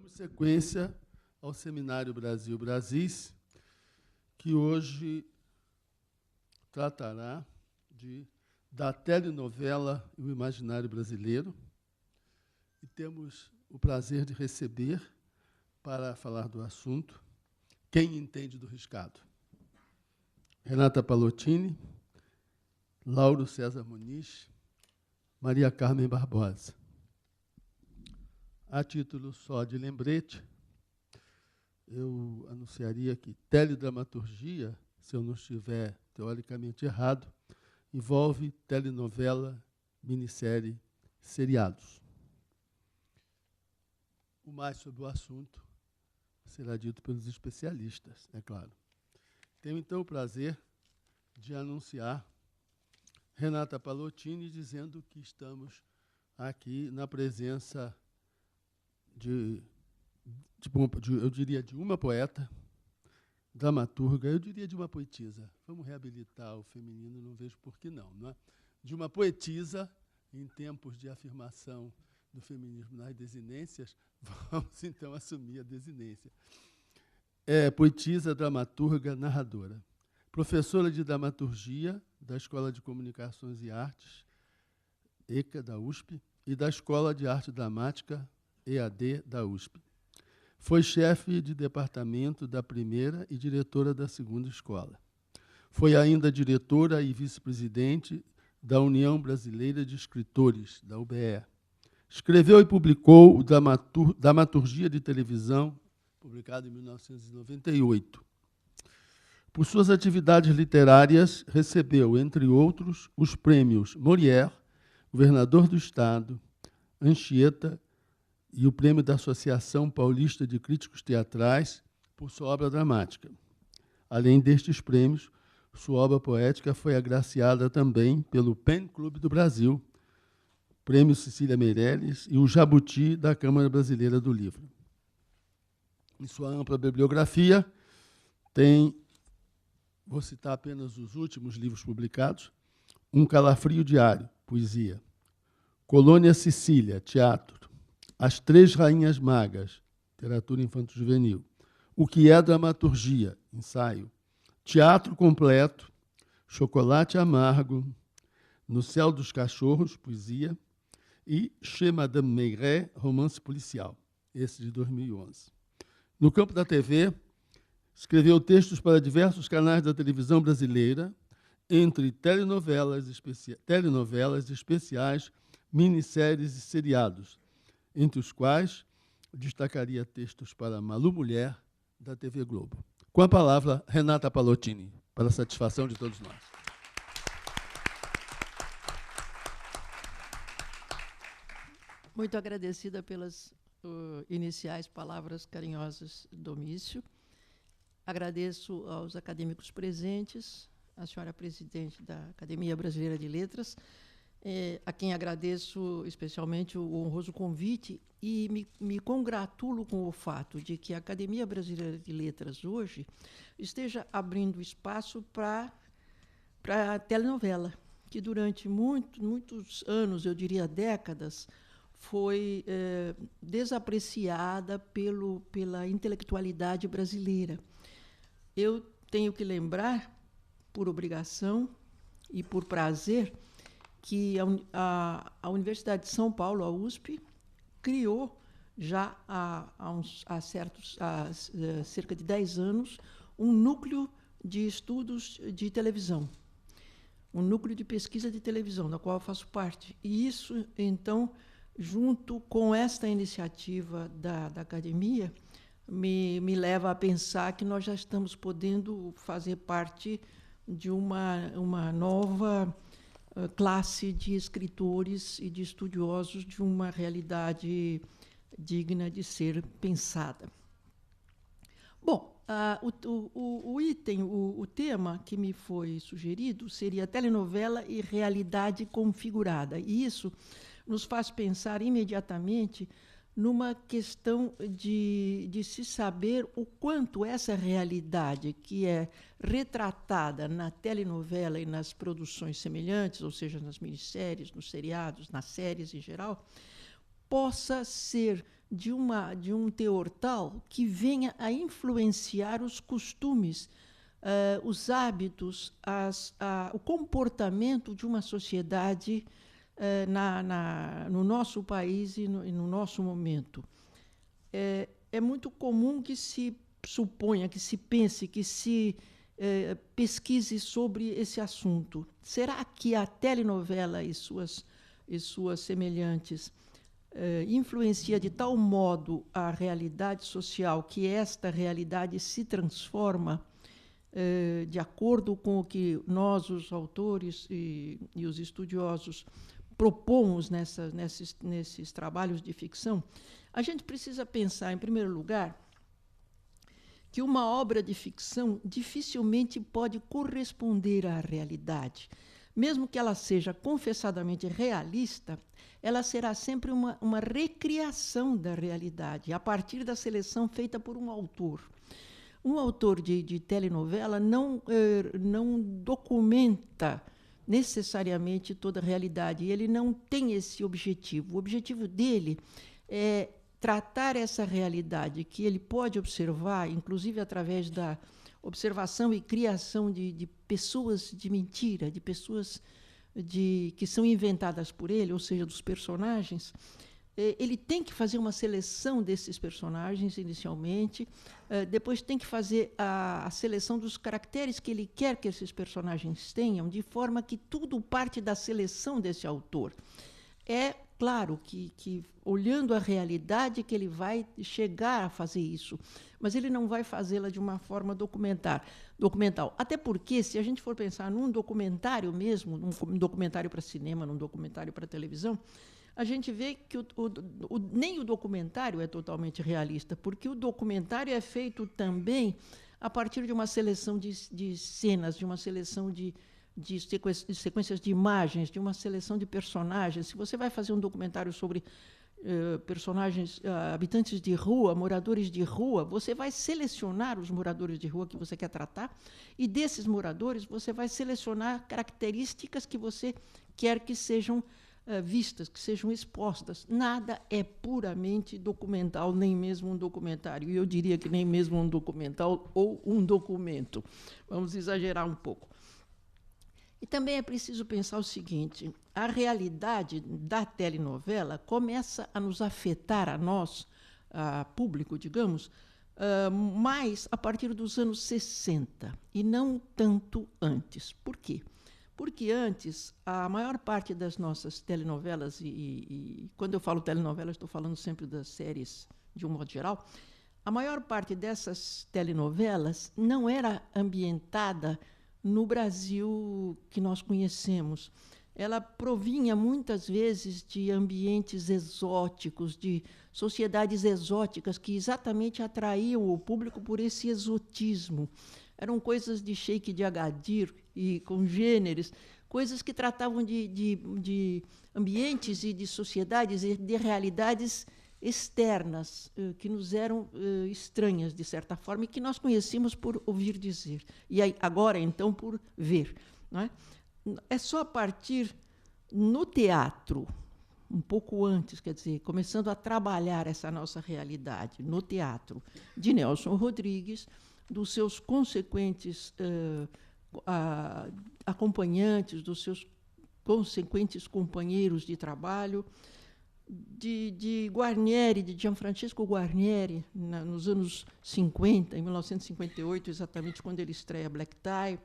Damos sequência ao Seminário Brasil Brasis, que hoje tratará da telenovela e o imaginário brasileiro. E temos o prazer de receber, para falar do assunto, quem entende do riscado. Renata Palottini, Lauro César Muniz, Maria Carmen Barbosa. A título só de lembrete, eu anunciaria que teledramaturgia, se eu não estiver teoricamente errado, envolve telenovela, minissérie, seriados. O mais sobre o assunto será dito pelos especialistas, é claro. Tenho, então, o prazer de anunciar Renata Palottini, dizendo que estamos aqui na presença eu diria, de uma poeta, dramaturga, eu diria de uma poetisa. Vamos reabilitar o feminino, não vejo por que não, não é? De uma poetisa, em tempos de afirmação do feminismo nas desinências, vamos, então, assumir a desinência. É poetisa, dramaturga, narradora. Professora de dramaturgia da Escola de Comunicações e Artes, ECA, da USP, e da Escola de Arte Dramática, EAD, da USP. Foi chefe de departamento da primeira e diretora da segunda escola. Foi ainda diretora e vice-presidente da União Brasileira de Escritores, da UBE. Escreveu e publicou o Dramaturgia de Televisão, publicado em 1998. Por suas atividades literárias, recebeu, entre outros, os prêmios Molière, Governador do Estado, Anchieta e o prêmio da Associação Paulista de Críticos Teatrais por sua obra dramática. Além destes prêmios, sua obra poética foi agraciada também pelo Pen Club do Brasil, Prêmio Cecília Meirelles e o Jabuti da Câmara Brasileira do Livro. Em sua ampla bibliografia, vou citar apenas os últimos livros publicados: Um Calafrio Diário, poesia; Colônia Sicília, teatro; As Três Rainhas Magas, literatura infanto-juvenil; O que é dramaturgia, ensaio; Teatro completo; Chocolate amargo; No céu dos cachorros, poesia; e Chez Madame Maigret, romance policial, esse de 2011. No campo da TV, escreveu textos para diversos canais da televisão brasileira, entre telenovelas especiais, minisséries e seriados, entre os quais destacaria textos para Malu Mulher, da TV Globo. Com a palavra, Renata Palottini, para a satisfação de todos nós. Muito agradecida pelas iniciais palavras carinhosas do Domício. Agradeço aos acadêmicos presentes, à senhora presidente da Academia Brasileira de Letras, a quem agradeço especialmente o honroso convite e me congratulo com o fato de que a Academia Brasileira de Letras hoje esteja abrindo espaço para a telenovela, que durante muitos anos, eu diria décadas, foi desapreciada pela intelectualidade brasileira. Eu tenho que lembrar, por obrigação e por prazer, que a Universidade de São Paulo, a USP, criou já há cerca de 10 anos um núcleo de estudos de televisão, um núcleo de pesquisa de televisão, da qual eu faço parte. E isso, então, junto com esta iniciativa da academia, me leva a pensar que nós já estamos podendo fazer parte de uma nova classe de escritores e de estudiosos de uma realidade digna de ser pensada. Bom, o tema que me foi sugerido seria telenovela e realidade configurada. E isso nos faz pensar imediatamente numa questão de se saber o quanto essa realidade que é retratada na telenovela e nas produções semelhantes, ou seja, nas minisséries, nos seriados, nas séries em geral, possa ser de um teor tal que venha a influenciar os costumes, os hábitos, o comportamento de uma sociedade no nosso país e no nosso momento. É muito comum que se suponha, que se pense, que se pesquise sobre esse assunto. Será que a telenovela e suas semelhantes influencia de tal modo a realidade social que esta realidade se transforma de acordo com o que nós, os autores e os estudiosos, propomos nesses trabalhos de ficção? A gente precisa pensar, em primeiro lugar, que uma obra de ficção dificilmente pode corresponder à realidade. Mesmo que ela seja confessadamente realista, ela será sempre uma recriação da realidade, a partir da seleção feita por um autor. Um autor de telenovela não documenta necessariamente toda a realidade, ele não tem esse objetivo. O objetivo dele é tratar essa realidade que ele pode observar, inclusive através da observação e criação de pessoas de mentira, de pessoas que são inventadas por ele, ou seja, dos personagens. Ele tem que fazer uma seleção desses personagens inicialmente, depois tem que fazer a seleção dos caracteres que ele quer que esses personagens tenham, de forma que tudo parte da seleção desse autor. É claro que olhando a realidade, que ele vai chegar a fazer isso, mas ele não vai fazê-la de uma forma documental. Até porque, se a gente for pensar num documentário mesmo, num documentário para cinema, num documentário para televisão, a gente vê que nem o documentário é totalmente realista, porque o documentário é feito também a partir de uma seleção de cenas, de uma seleção de sequências de imagens, de uma seleção de personagens. Se você vai fazer um documentário sobre personagens, habitantes de rua, moradores de rua, você vai selecionar os moradores de rua que você quer tratar, e desses moradores você vai selecionar características que você quer que sejam vistas, que sejam expostas. Nada é puramente documental, nem mesmo um documentário. E eu diria que nem mesmo um documental ou um documento. Vamos exagerar um pouco. E também é preciso pensar o seguinte: a realidade da telenovela começa a nos afetar, a nós, público, digamos, mais a partir dos anos 60, e não tanto antes. Por quê? Porque antes, a maior parte das nossas telenovelas, e quando eu falo telenovela, estou falando sempre das séries de um modo geral, a maior parte dessas telenovelas não era ambientada no Brasil que nós conhecemos. Ela provinha muitas vezes de ambientes exóticos, de sociedades exóticas que exatamente atraíam o público por esse exotismo. Eram coisas de Sheik de Agadir e congêneres, coisas que tratavam de ambientes e de sociedades e de realidades externas, que nos eram estranhas, de certa forma, e que nós conhecíamos por ouvir dizer. E aí, agora, então, por ver. Não é? É só a partir, no teatro, um pouco antes, quer dizer, começando a trabalhar essa nossa realidade, no teatro, de Nelson Rodrigues, dos seus consequentes acompanhantes, dos seus consequentes companheiros de trabalho, de Guarnieri, de Gianfrancesco Guarnieri, nos anos 50, em 1958, exatamente quando ele estreia Black Tie.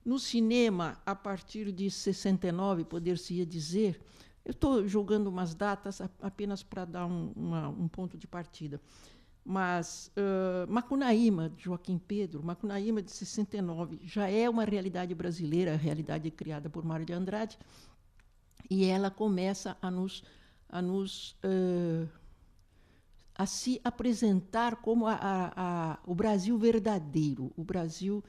No cinema, a partir de 69, poder-se-ia dizer, eu estou jogando umas datas apenas para dar um ponto de partida, mas Macunaíma, de Joaquim Pedro, Macunaíma de 69, já é uma realidade brasileira, a realidade criada por Mário de Andrade, e ela começa a se apresentar como o Brasil verdadeiro, o Brasil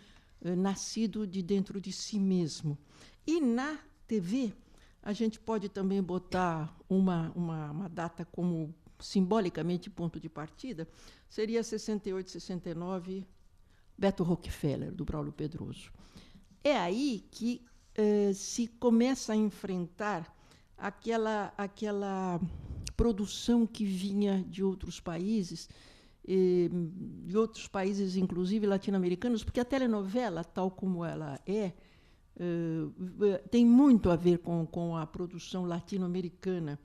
nascido de dentro de si mesmo. E na TV, a gente pode também botar uma data como simbolicamente ponto de partida, seria 68, 69, Beto Rockefeller, do Braulio Pedroso. É aí que se começa a enfrentar aquela produção que vinha de outros países, inclusive latino-americanos, porque a telenovela, tal como ela tem muito a ver com a produção latino-americana.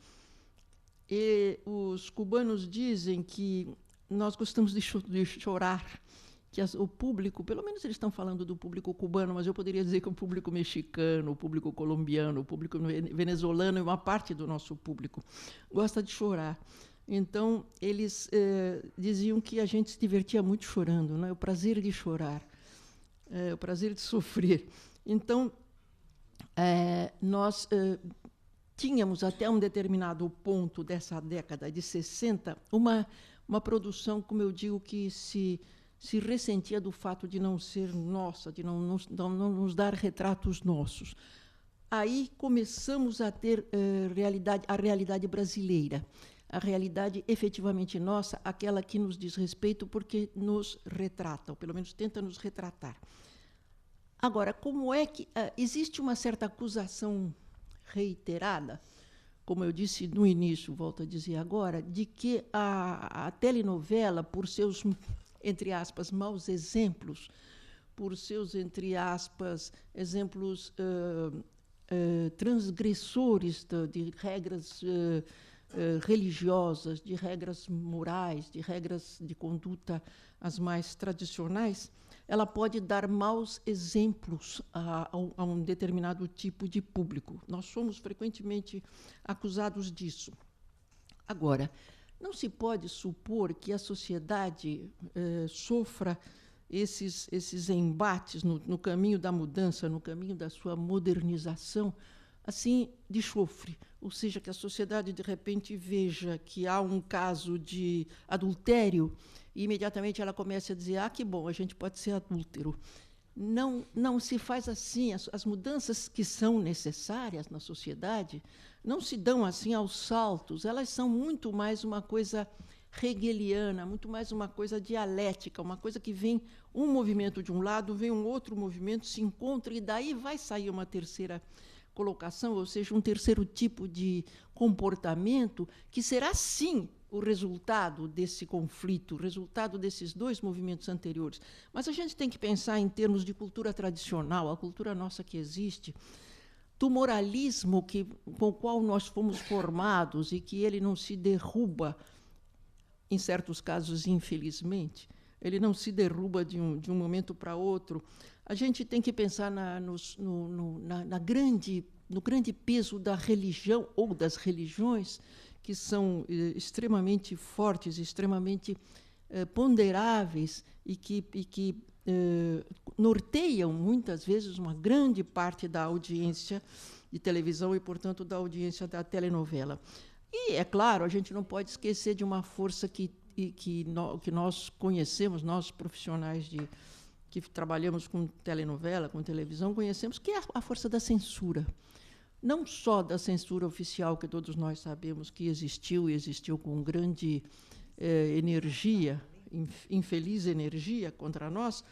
E os cubanos dizem que nós gostamos de chorar, que o público, pelo menos eles estão falando do público cubano, mas eu poderia dizer que o público mexicano, o público colombiano, o público venezuelano e uma parte do nosso público gosta de chorar. Então, eles diziam que a gente se divertia muito chorando, né? O prazer de chorar, o prazer de sofrer. Então, nós tínhamos, até um determinado ponto dessa década de 60, uma produção, como eu digo, que se ressentia do fato de não ser nossa, de não nos dar retratos nossos. Aí começamos a ter a realidade brasileira, a realidade efetivamente nossa, aquela que nos diz respeito porque nos retrata, ou pelo menos tenta nos retratar. Agora, como é que existe uma certa acusação reiterada, como eu disse no início, volto a dizer agora, de que a telenovela, por seus, entre aspas, maus exemplos, por seus, entre aspas, exemplos transgressores de regras religiosas, de regras morais, de regras de conduta as mais tradicionais, ela pode dar maus exemplos a um determinado tipo de público. Nós somos frequentemente acusados disso. Agora, não se pode supor que a sociedade sofra esses embates no caminho da mudança, no caminho da sua modernização, assim, de chofre. Ou seja, que a sociedade, de repente, veja que há um caso de adultério e, imediatamente, ela comece a dizer que bom, a gente pode ser adúltero. Não se faz assim. As mudanças que são necessárias na sociedade não se dão assim aos saltos. Elas são muito mais uma coisa hegeliana, muito mais uma coisa dialética, uma coisa que vem um movimento de um lado, vem um outro movimento, se encontra, e daí vai sair uma terceira colocação, ou seja, um terceiro tipo de comportamento que será, sim, o resultado desse conflito, o resultado desses dois movimentos anteriores. Mas a gente tem que pensar em termos de cultura tradicional, a cultura nossa que existe, do moralismo com o qual nós fomos formados e que ele não se derruba, em certos casos, infelizmente, ele não se derruba de um momento para outro. A gente tem que pensar no grande peso da religião ou das religiões, que são extremamente fortes, extremamente ponderáveis e que norteiam, muitas vezes, uma grande parte da audiência de televisão e, portanto, da audiência da telenovela. E, é claro, a gente não pode esquecer de uma força que nós conhecemos, nós profissionais que trabalhamos com telenovela, com televisão, conhecemos, que é a força da censura. Não só da censura oficial, que todos nós sabemos que existiu, e existiu com grande energia, infeliz energia contra nós,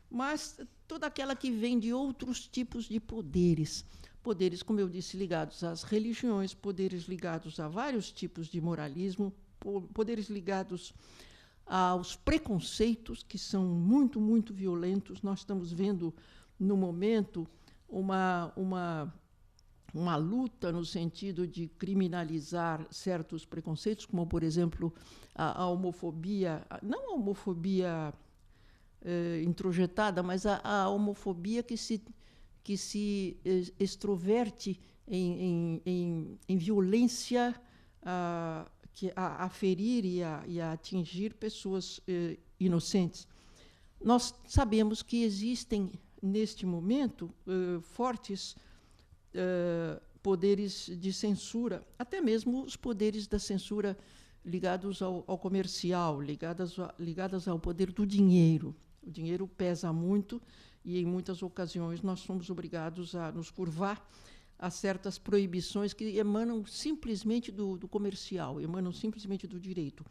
mas toda aquela que vem de outros tipos de poderes. Poderes, como eu disse, ligados às religiões, poderes ligados a vários tipos de moralismo, poderes ligados aos preconceitos, que são muito, muito violentos. Nós estamos vendo, no momento, uma luta no sentido de criminalizar certos preconceitos, como, por exemplo, a homofobia, não a homofobia introjetada, mas a homofobia que se extroverte em violência a ferir e a atingir pessoas inocentes. Nós sabemos que existem, neste momento, fortes poderes de censura, até mesmo os poderes da censura ligados ao comercial, ligadas ao poder do dinheiro. O dinheiro pesa muito e, em muitas ocasiões, nós somos obrigados a nos curvar a certas proibições que emanam simplesmente do comercial, emanam simplesmente do direito.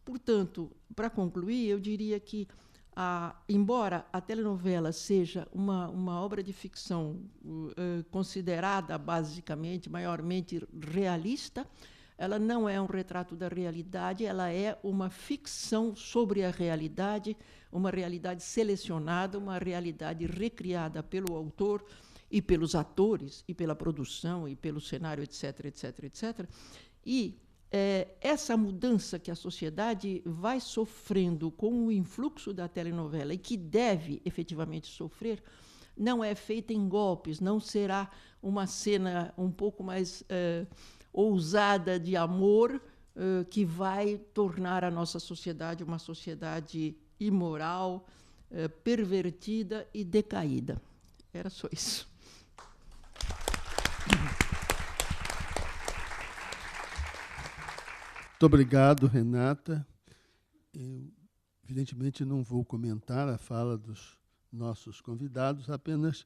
Portanto, para concluir, eu diria que, embora a telenovela seja uma obra de ficção considerada, basicamente, maiormente realista, ela não é um retrato da realidade, ela é uma ficção sobre a realidade, uma realidade selecionada, uma realidade recriada pelo autor e pelos atores, e pela produção, e pelo cenário, etc., etc., etc. E essa mudança que a sociedade vai sofrendo com o influxo da telenovela, e que deve efetivamente sofrer, não é feita em golpes, não será uma cena um pouco mais ousada de amor que vai tornar a nossa sociedade uma sociedade imoral, pervertida e decaída. Era só isso. Muito obrigado, Renata. Eu, evidentemente, não vou comentar a fala dos nossos convidados, apenas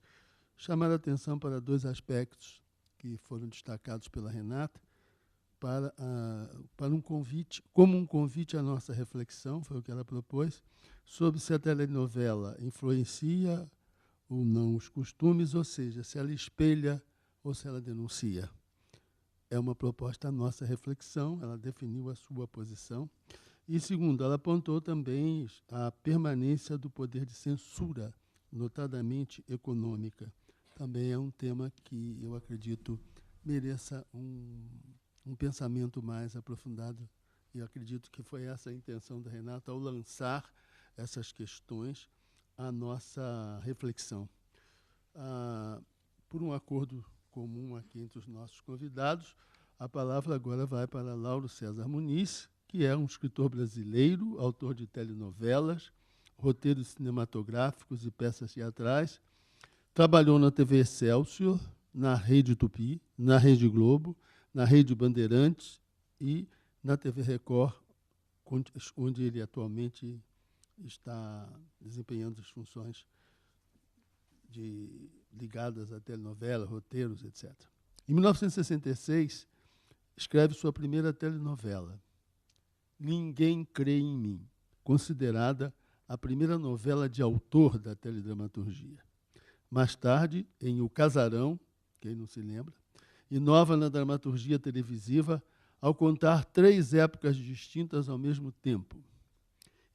chamar a atenção para 2 aspectos que foram destacados pela Renata, para um convite, como um convite à nossa reflexão, foi o que ela propôs, sobre se a telenovela influencia ou não os costumes, ou seja, se ela espelha ou se ela denuncia. É uma proposta à nossa reflexão, ela definiu a sua posição. E, segundo, ela apontou também a permanência do poder de censura, notadamente econômica. Também é um tema que eu acredito mereça um pensamento mais aprofundado, e eu acredito que foi essa a intenção da Renata ao lançar essas questões à nossa reflexão. Por um acordo comum aqui entre os nossos convidados, a palavra agora vai para Lauro César Muniz, que é um escritor brasileiro, autor de telenovelas, roteiros cinematográficos e peças teatrais. Trabalhou na TV Excelsior, na Rede Tupi, na Rede Globo, na Rede Bandeirantes e na TV Record, onde ele atualmente está desempenhando as funções ligadas à telenovela, roteiros, etc. Em 1966, escreve sua primeira telenovela, Ninguém Crê em Mim, considerada a primeira novela de autor da teledramaturgia. Mais tarde, em O Casarão, quem não se lembra, inova na dramaturgia televisiva ao contar 3 épocas distintas ao mesmo tempo.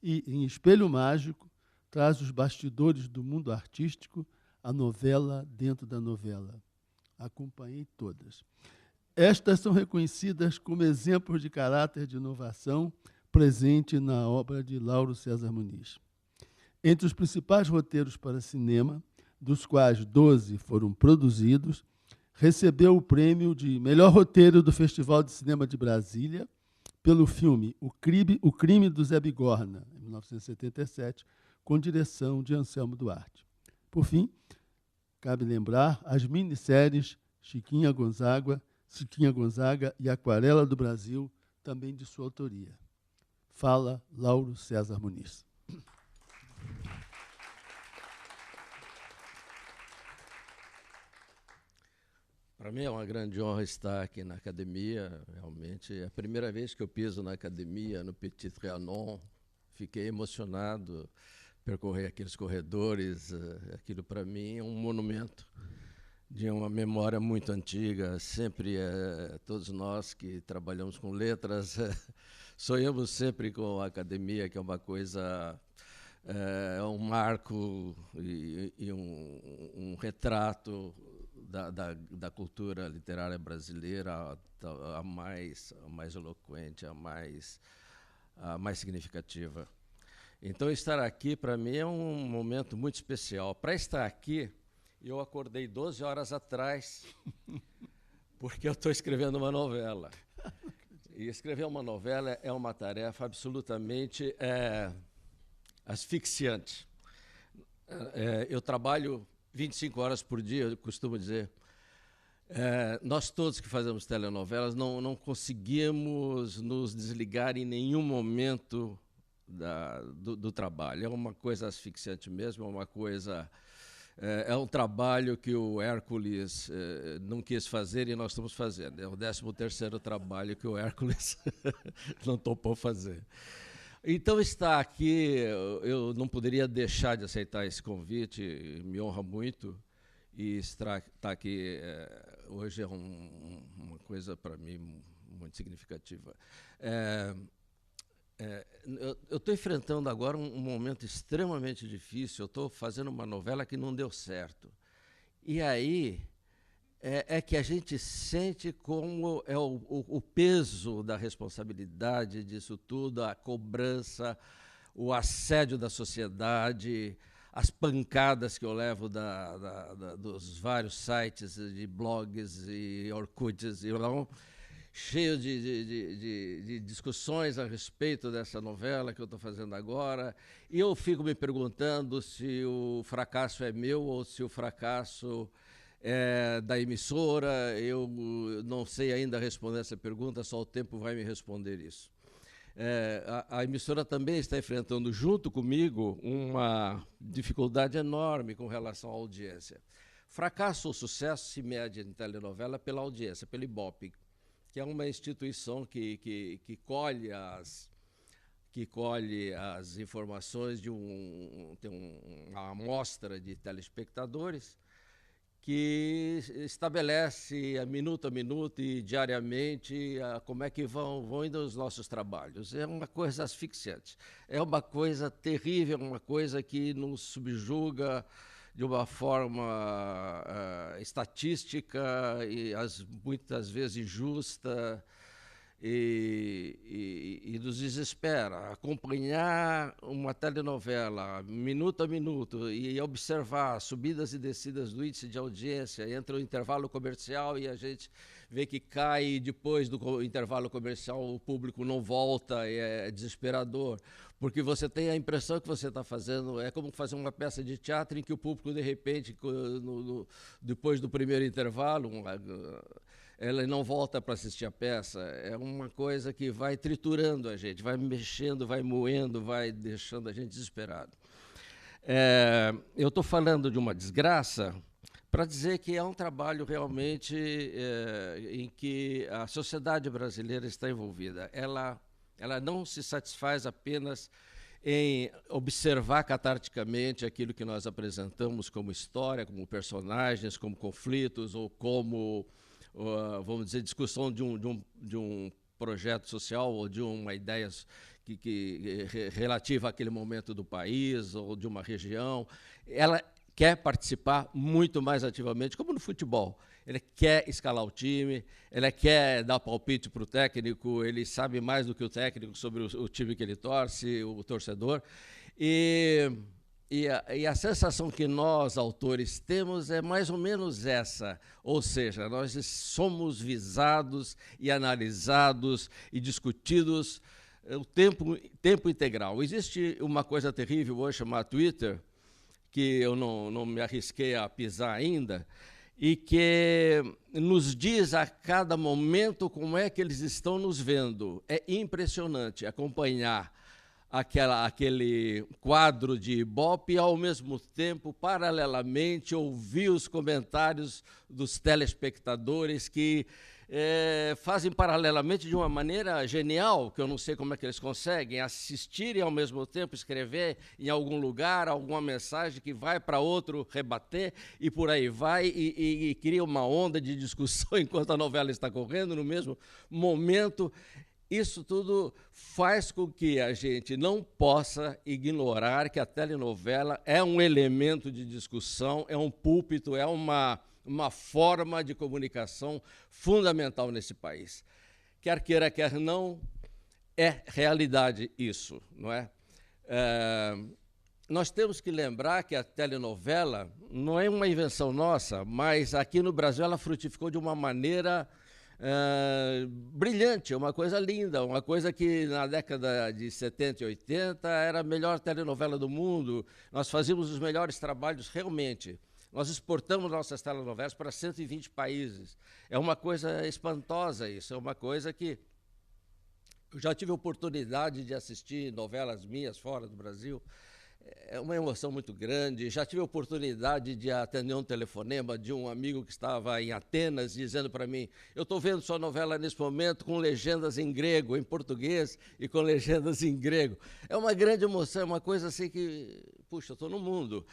E, em Espelho Mágico, traz os bastidores do mundo artístico, a novela dentro da novela. Acompanhei todas. Estas são reconhecidas como exemplos de caráter de inovação presente na obra de Lauro César Muniz. Entre os principais roteiros para cinema, dos quais 12 foram produzidos, recebeu o prêmio de melhor roteiro do Festival de Cinema de Brasília pelo filme O Crime do Zé Bigorna, em 1977, com direção de Anselmo Duarte. Por fim, cabe lembrar as minisséries Chiquinha Gonzaga e Aquarela do Brasil, também de sua autoria. Fala Lauro César Muniz. Para mim é uma grande honra estar aqui na academia, realmente. É a primeira vez que eu piso na academia, no Petit Trianon. Fiquei emocionado percorrer aqueles corredores. Aquilo, para mim, é um monumento de uma memória muito antiga. Sempre, todos nós que trabalhamos com letras, sonhamos sempre com a academia, que é uma coisa... É um marco e um retrato da cultura literária brasileira, a mais eloquente, a mais significativa. Então, estar aqui, para mim, é um momento muito especial. Para estar aqui, eu acordei 12 horas atrás, porque eu estou escrevendo uma novela. E escrever uma novela é uma tarefa absolutamente asfixiante. Eu trabalho 25 horas por dia, eu costumo dizer. Nós todos que fazemos telenovelas não conseguimos nos desligar em nenhum momento do trabalho. É uma coisa asfixiante mesmo, é uma coisa... É um trabalho que o Hércules não quis fazer e nós estamos fazendo. É o 13º trabalho que o Hércules não topou fazer. Então, estar aqui, eu não poderia deixar de aceitar esse convite, me honra muito. E estar aqui hoje é uma coisa, para mim, muito significativa. Eu estou enfrentando agora um momento extremamente difícil. Eu estou fazendo uma novela que não deu certo. E aí é que a gente sente como é o peso da responsabilidade disso tudo, a cobrança, o assédio da sociedade, as pancadas que eu levo dos vários sites de blogs e Orkuts, cheio de discussões a respeito dessa novela que eu estou fazendo agora. E eu fico me perguntando se o fracasso é meu ou se o fracasso é da emissora. Eu não sei ainda responder essa pergunta, só o tempo vai me responder isso. A emissora também está enfrentando, junto comigo, uma dificuldade enorme com relação à audiência. Fracasso ou sucesso se mede em telenovela pela audiência, pelo Ibope, que é uma instituição que colhe as informações tem uma amostra de telespectadores, que estabelece a minuto e diariamente como é que vão indo os nossos trabalhos. É uma coisa asfixiante, é uma coisa terrível, uma coisa que nos subjuga de uma forma estatística e muitas vezes injusta, e nos desespera. Acompanhar uma telenovela minuto a minuto e observar subidas e descidas do índice de audiência entre o intervalo comercial e a gente vê que cai, e depois do intervalo comercial o público não volta, é desesperador, porque você tem a impressão que você está fazendo, é como fazer uma peça de teatro em que o público, de repente, depois do primeiro intervalo, ela não volta para assistir a peça. É uma coisa que vai triturando a gente, vai mexendo, vai moendo, vai deixando a gente desesperado. Eu estou falando de uma desgraça para dizer que é um trabalho realmente em que a sociedade brasileira está envolvida. Ela não se satisfaz apenas em observar catarticamente aquilo que nós apresentamos como história, como personagens, como conflitos ou como, vamos dizer, discussão de um projeto social ou de uma ideia relativa àquele momento do país ou de uma região. Ela quer participar muito mais ativamente, como no futebol. Ele quer escalar o time, ele quer dar palpite para o técnico, ele sabe mais do que o técnico sobre o time que ele torce, o torcedor. E a sensação que nós, autores, temos é mais ou menos essa, ou seja, nós somos visados e analisados e discutidos o tempo integral. Existe uma coisa terrível hoje chamada Twitter, que eu não me arrisquei a pisar ainda, e que nos diz a cada momento como é que eles estão nos vendo. É impressionante acompanhar aquele quadro de Ibope e, ao mesmo tempo, paralelamente, ouvir os comentários dos telespectadores que fazem paralelamente de uma maneira genial, que eu não sei como é que eles conseguem, assistir e, ao mesmo tempo, escrever em algum lugar alguma mensagem que vai para outro rebater, e por aí vai, e cria uma onda de discussão enquanto a novela está correndo, no mesmo momento. Isso tudo faz com que a gente não possa ignorar que a telenovela é um elemento de discussão, é um púlpito, é uma forma de comunicação fundamental nesse país. Quer queira, quer não, é realidade isso, não é? Nós temos que lembrar que a telenovela não é uma invenção nossa, mas aqui no Brasil ela frutificou de uma maneira brilhante, uma coisa linda, uma coisa que na década de 70 e 80 era a melhor telenovela do mundo. Nós fazíamos os melhores trabalhos realmente. Nós exportamos nossas telenovelas para 120 países. É uma coisa espantosa isso, é uma coisa que... Eu já tive a oportunidade de assistir novelas minhas fora do Brasil, é uma emoção muito grande. Já tive a oportunidade de atender um telefonema de um amigo que estava em Atenas, dizendo para mim: eu estou vendo sua novela nesse momento com legendas em grego, em português e com legendas em grego. É uma grande emoção, é uma coisa assim que, puxa, eu estou no mundo.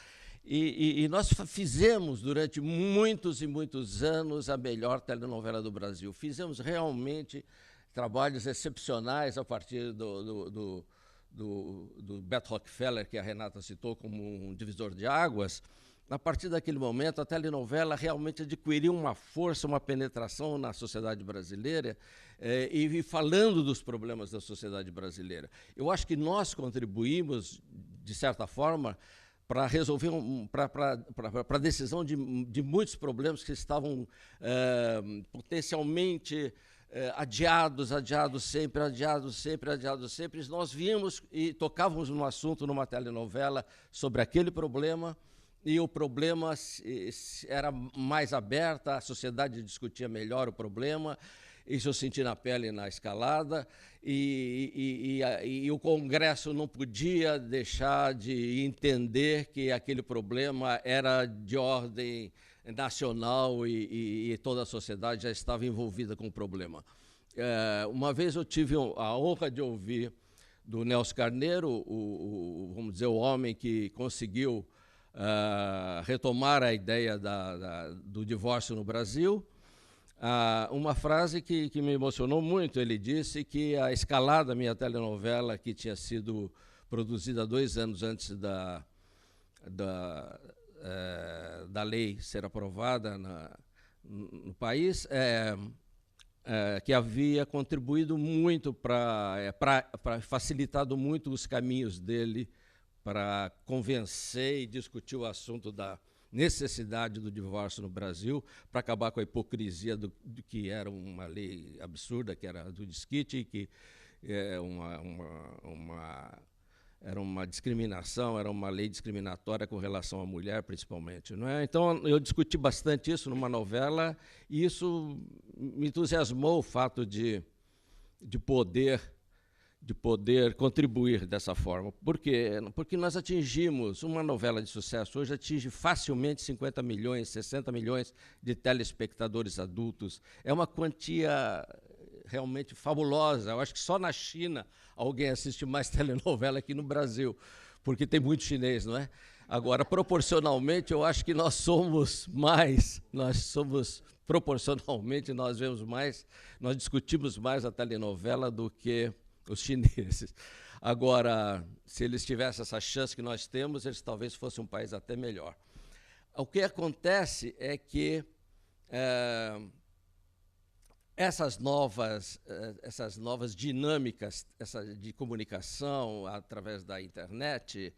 E nós fizemos, durante muitos e muitos anos, a melhor telenovela do Brasil. Fizemos realmente trabalhos excepcionais a partir do Beto Rockefeller, que a Renata citou como um divisor de águas. A partir daquele momento, a telenovela realmente adquiriu uma força, uma penetração na sociedade brasileira, e falando dos problemas da sociedade brasileira. Eu acho que nós contribuímos, de certa forma, para resolver, para a decisão de muitos problemas que estavam potencialmente adiados sempre. Nós vimos e tocávamos no assunto numa telenovela sobre aquele problema, e o problema era mais aberto, a sociedade discutia melhor o problema. Isso eu senti na pele na Escalada, e o Congresso não podia deixar de entender que aquele problema era de ordem nacional, e toda a sociedade já estava envolvida com o problema. Uma vez eu tive a honra de ouvir do Nelson Carneiro, vamos dizer, o homem que conseguiu retomar a ideia do divórcio no Brasil. Uma frase que me emocionou muito. Ele disse que a Escalada, minha telenovela, que tinha sido produzida 2 anos antes da lei ser aprovada no país, que havia contribuído muito para facilitado muito os caminhos dele para convencer e discutir o assunto da necessidade do divórcio no Brasil, para acabar com a hipocrisia do que era uma lei absurda, que era do desquite, que era uma discriminação, era uma lei discriminatória com relação à mulher, principalmente, não é? Então, eu discuti bastante isso numa novela, e isso me entusiasmou, o fato de poder contribuir dessa forma. Por quê? Porque nós atingimos, uma novela de sucesso hoje atinge facilmente 50 milhões, 60 milhões de telespectadores adultos. É uma quantia realmente fabulosa. Eu acho que só na China alguém assiste mais telenovela que no Brasil, porque tem muito chinês, não é? Agora, proporcionalmente, eu acho que proporcionalmente, nós vemos mais, nós discutimos mais a telenovela do que os chineses. Agora, se eles tivessem essa chance que nós temos, eles talvez fossem um país até melhor. O que acontece é que essas novas dinâmicas de comunicação através da internet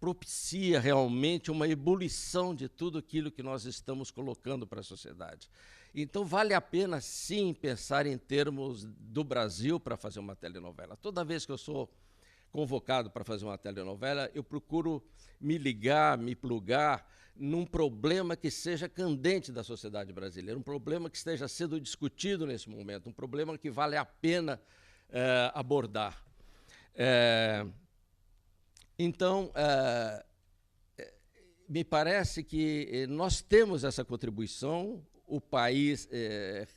propicia realmente uma ebulição de tudo aquilo que nós estamos colocando para a sociedade. Então, vale a pena, sim, pensar em termos do Brasil para fazer uma telenovela. Toda vez que eu sou convocado para fazer uma telenovela, eu procuro me plugar num problema que seja candente da sociedade brasileira, um problema que esteja sendo discutido nesse momento, um problema que vale a pena abordar. Então, me parece que nós temos essa contribuição. O país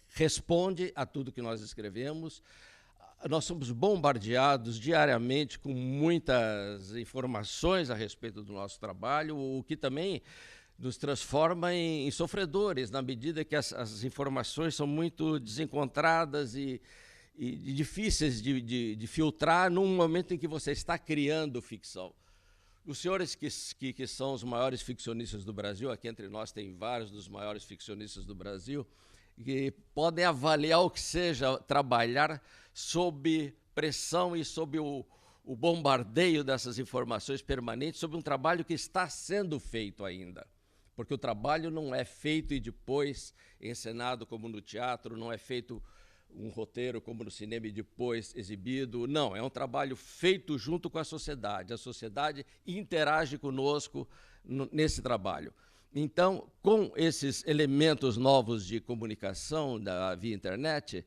responde a tudo que nós escrevemos. Nós somos bombardeados diariamente com muitas informações a respeito do nosso trabalho, o que também nos transforma em sofredores, na medida que as informações são muito desencontradas e difíceis de filtrar num momento em que você está criando ficção. Os senhores que são os maiores ficcionistas do Brasil, aqui entre nós tem vários dos maiores ficcionistas do Brasil, que podem avaliar o que seja trabalhar sob pressão e sob o bombardeio dessas informações permanentes, sobre um trabalho que está sendo feito ainda. Porque o trabalho não é feito e depois encenado como no teatro, não é feito um roteiro como no cinema e depois exibido. Não, é um trabalho feito junto com a sociedade. A sociedade interage conosco nesse trabalho. Então, com esses elementos novos de comunicação via internet,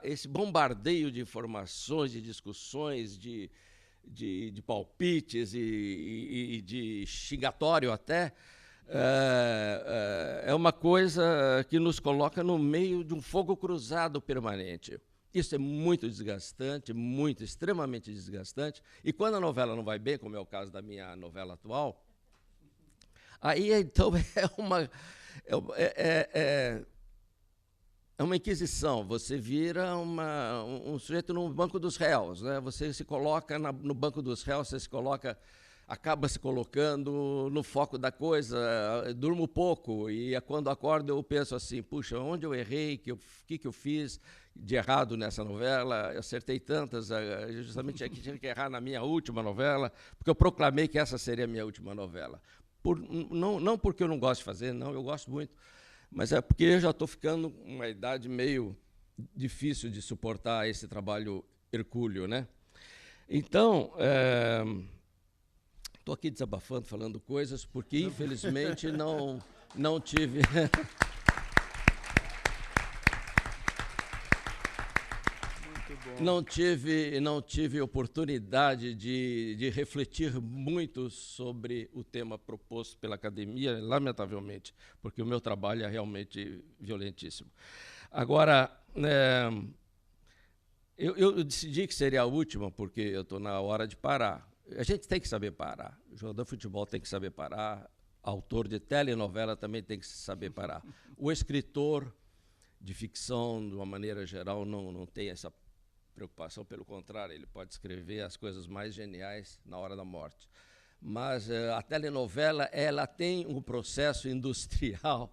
esse bombardeio de informações, de discussões, de palpites e de xingatório até, é uma coisa que nos coloca no meio de um fogo cruzado permanente. Isso é muito desgastante, extremamente desgastante. E quando a novela não vai bem, como é o caso da minha novela atual, Aí, então, é uma inquisição. Você vira um sujeito no banco dos réus, né? Você se coloca no banco dos réus, você se coloca, acaba se colocando no foco da coisa. Durmo pouco e quando acordo eu penso assim, puxa, onde eu errei, que eu fiz de errado nessa novela? Eu acertei tantas, justamente aqui tinha que errar na minha última novela, porque eu proclamei que essa seria a minha última novela. Não porque eu não gosto de fazer, não, eu gosto muito, mas é porque eu já estou ficando uma idade meio difícil de suportar esse trabalho hercúleo, né? Então, estou aqui desabafando, falando coisas, porque, infelizmente, não tive... Não tive oportunidade de refletir muito sobre o tema proposto pela academia, lamentavelmente, porque o meu trabalho é realmente violentíssimo. Agora, eu decidi que seria a última, porque eu estou na hora de parar. A gente tem que saber parar. O jogador de futebol tem que saber parar. Autor de telenovela também tem que saber parar. O escritor de ficção, de uma maneira geral, não tem essa preocupação, pelo contrário, ele pode escrever as coisas mais geniais na hora da morte. Mas a telenovela, ela tem um processo industrial.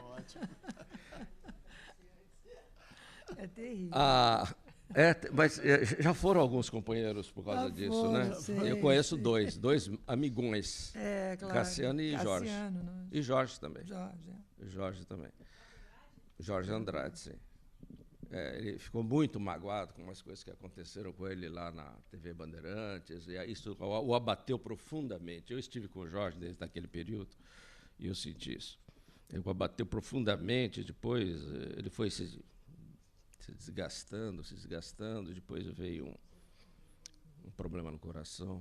Ótimo. É terrível. Mas já foram alguns companheiros por causa disso, né? Sim, eu conheço dois amigões. Claro. Cassiano e Jorge. Não? E Jorge também. Jorge também. Jorge Andrade, sim. Ele ficou muito magoado com umas coisas que aconteceram com ele lá na TV Bandeirantes, e isso o abateu profundamente. Eu estive com o Jorge desde aquele período e eu senti isso. Ele o abateu profundamente, depois ele foi se desgastando, depois veio um problema no coração.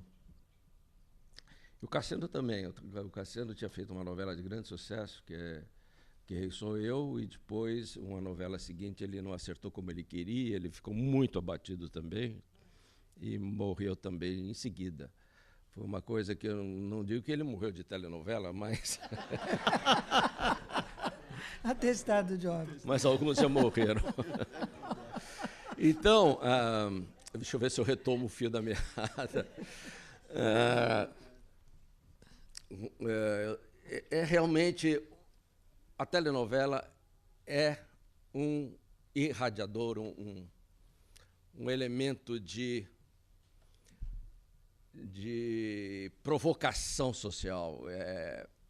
E o Cassiano também. O Cassiano tinha feito uma novela de grande sucesso, que Sou Eu, e depois, uma novela seguinte, ele não acertou como ele queria, ele ficou muito abatido também, e morreu também em seguida. Foi uma coisa que eu não digo que ele morreu de telenovela, mas... Atestado de óbito. Mas alguns já morreram. Então, deixa eu ver se eu retomo o fio da meada. Realmente... A telenovela é um irradiador, um elemento de provocação social.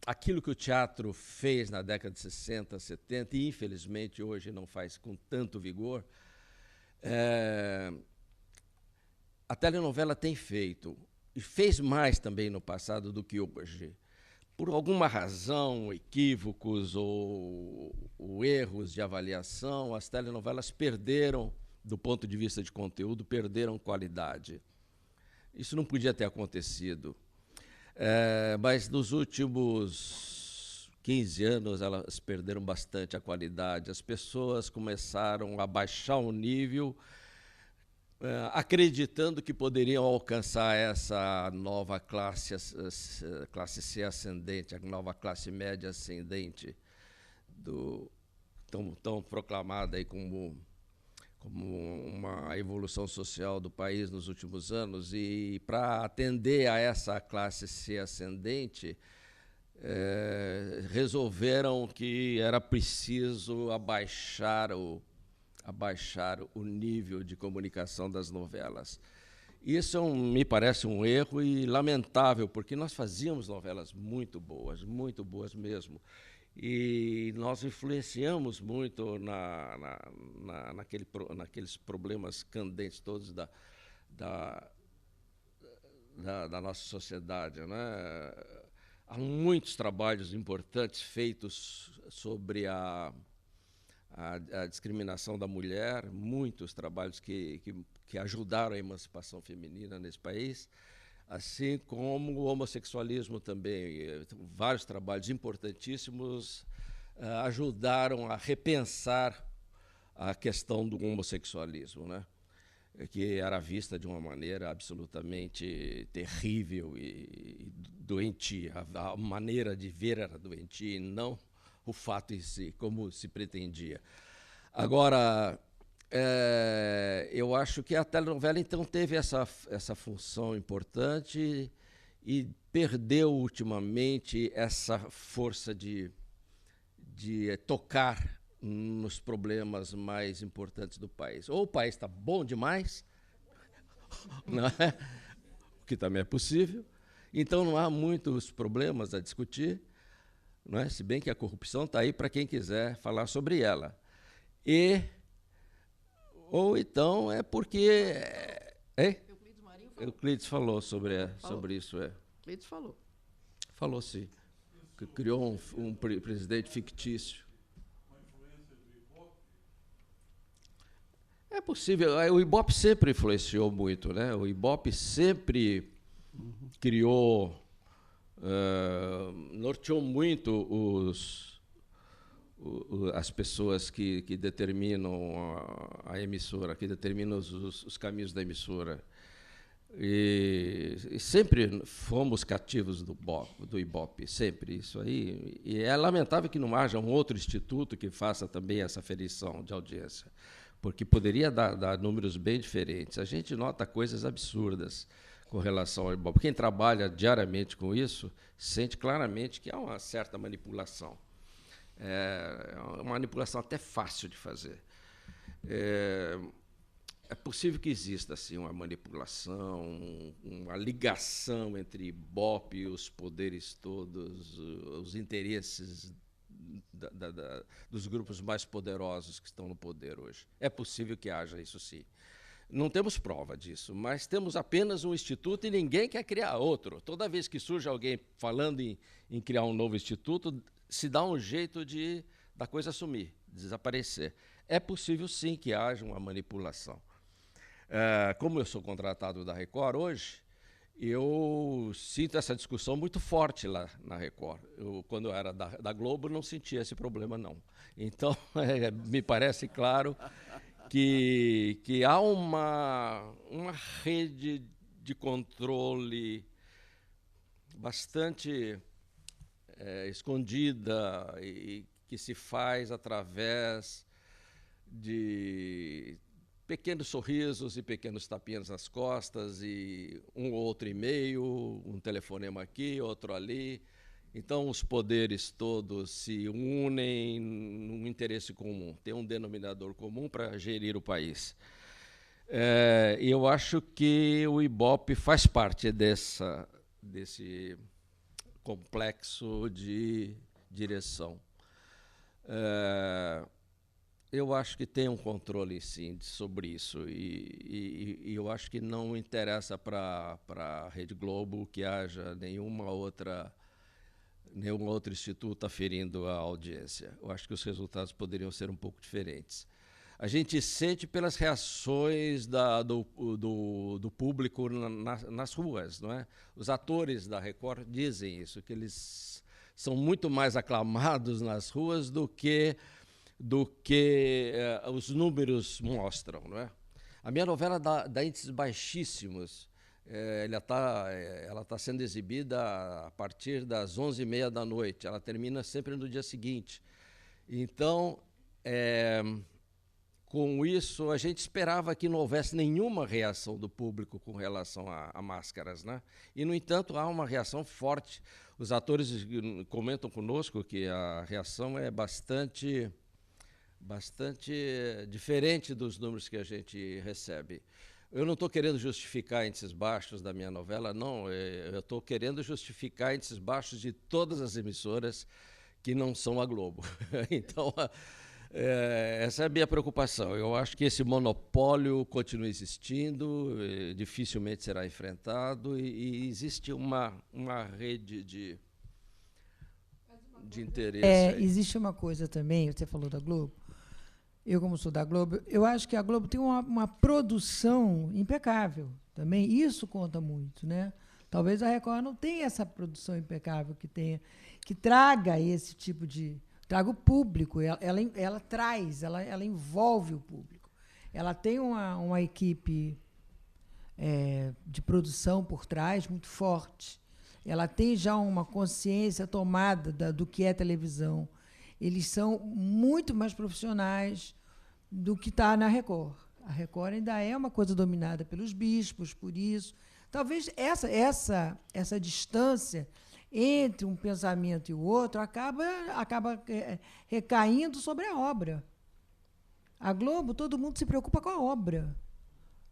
Aquilo que o teatro fez na década de 60, 70, e infelizmente hoje não faz com tanto vigor, a telenovela tem feito, e fez mais também no passado do que hoje. Por alguma razão, equívocos ou erros de avaliação, as telenovelas perderam, do ponto de vista de conteúdo, perderam qualidade. Isso não podia ter acontecido. Mas nos últimos 15 anos, elas perderam bastante a qualidade. As pessoas começaram a baixar o nível, acreditando que poderiam alcançar essa nova classe C ascendente, a nova classe média ascendente, tão proclamada aí como uma evolução social do país nos últimos anos. E para atender a essa classe C ascendente, resolveram que era preciso abaixar o nível de comunicação das novelas. Isso me parece um erro e lamentável, porque nós fazíamos novelas muito boas mesmo. E nós influenciamos muito naqueles problemas candentes todos da nossa sociedade, né? Há muitos trabalhos importantes feitos sobre a discriminação da mulher, muitos trabalhos que ajudaram a emancipação feminina nesse país, assim como o homossexualismo também. Vários trabalhos importantíssimos ajudaram a repensar a questão do homossexualismo, né? que era vista de uma maneira absolutamente terrível e doentia. A maneira de ver era doentia e não o fato em si, como se pretendia. Agora, eu acho que a telenovela, então, teve essa função importante e perdeu, ultimamente, essa força de tocar nos problemas mais importantes do país. Ou o país está bom demais, não é? O que também é possível, então não há muitos problemas a discutir, não é? Se bem que a corrupção está aí para quem quiser falar sobre ela. Ou então é porque... Euclides falou sobre isso. Euclides falou. Falou, sim. Que criou um presidente fictício. É possível. O Ibope sempre influenciou muito, né? O Ibope sempre criou, norteou muito as pessoas que determinam a emissora, que determinam os caminhos da emissora. E sempre fomos cativos do Ibope, sempre isso aí. E é lamentável que não haja um outro instituto que faça também essa aferição de audiência, porque poderia dar números bem diferentes. A gente nota coisas absurdas com relação ao Ibope. Quem trabalha diariamente com isso sente claramente que há uma certa manipulação. É uma manipulação até fácil de fazer. É possível que exista assim, uma manipulação, uma ligação entre Ibope e os poderes todos, os interesses dos grupos mais poderosos que estão no poder hoje. É possível que haja isso, sim. Não temos prova disso, mas temos apenas um instituto e ninguém quer criar outro. Toda vez que surge alguém falando em criar um novo instituto, se dá um jeito da coisa sumir, desaparecer. É possível, sim, que haja uma manipulação. Como eu sou contratado da Record hoje, eu sinto essa discussão muito forte lá na Record. Quando eu era da Globo, não sentia esse problema, não. Então, me parece claro que há uma rede de controle bastante escondida e que se faz através de pequenos sorrisos e pequenos tapinhas nas costas e um ou outro e-mail, um telefonema aqui, outro ali. Então, os poderes todos se unem num interesse comum, tem um denominador comum para gerir o país. E eu acho que o Ibope faz parte desse complexo de direção. Eu acho que tem um controle, sim, sobre isso. E eu acho que não interessa para a Rede Globo que haja nenhum outro instituto aferindo a audiência. Eu acho que os resultados poderiam ser um pouco diferentes. A gente sente pelas reações do público nas ruas, não é? Os atores da Record dizem isso, que eles são muito mais aclamados nas ruas do que os números mostram, não é? A minha novela dá índices baixíssimos. Ela está sendo exibida a partir das 11h30 da noite. Ela termina sempre no dia seguinte. Então, com isso, a gente esperava que não houvesse nenhuma reação do público com relação a máscaras, né? E, no entanto, há uma reação forte. Os atores comentam conosco que a reação é bastante diferente dos números que a gente recebe. Eu não estou querendo justificar índices baixos da minha novela, não. Eu estou querendo justificar índices baixos de todas as emissoras que não são a Globo. Então, essa é a minha preocupação. Eu acho que esse monopólio continua existindo, dificilmente será enfrentado, e existe uma rede de interesse. Existe uma coisa também, você falou da Globo. Eu, como sou da Globo, eu acho que a Globo tem uma produção impecável também. Isso conta muito, né? Talvez a Record não tenha essa produção impecável que traga esse tipo de... Traga o público, ela traz, ela envolve o público. ela tem uma equipe de produção por trás muito forte. Ela tem já uma consciência tomada do que é televisão. Eles são muito mais profissionais do que está na Record. A Record ainda é uma coisa dominada pelos bispos, por isso. Talvez essa distância entre um pensamento e o outro acaba recaindo sobre a obra. A Globo, todo mundo se preocupa com a obra.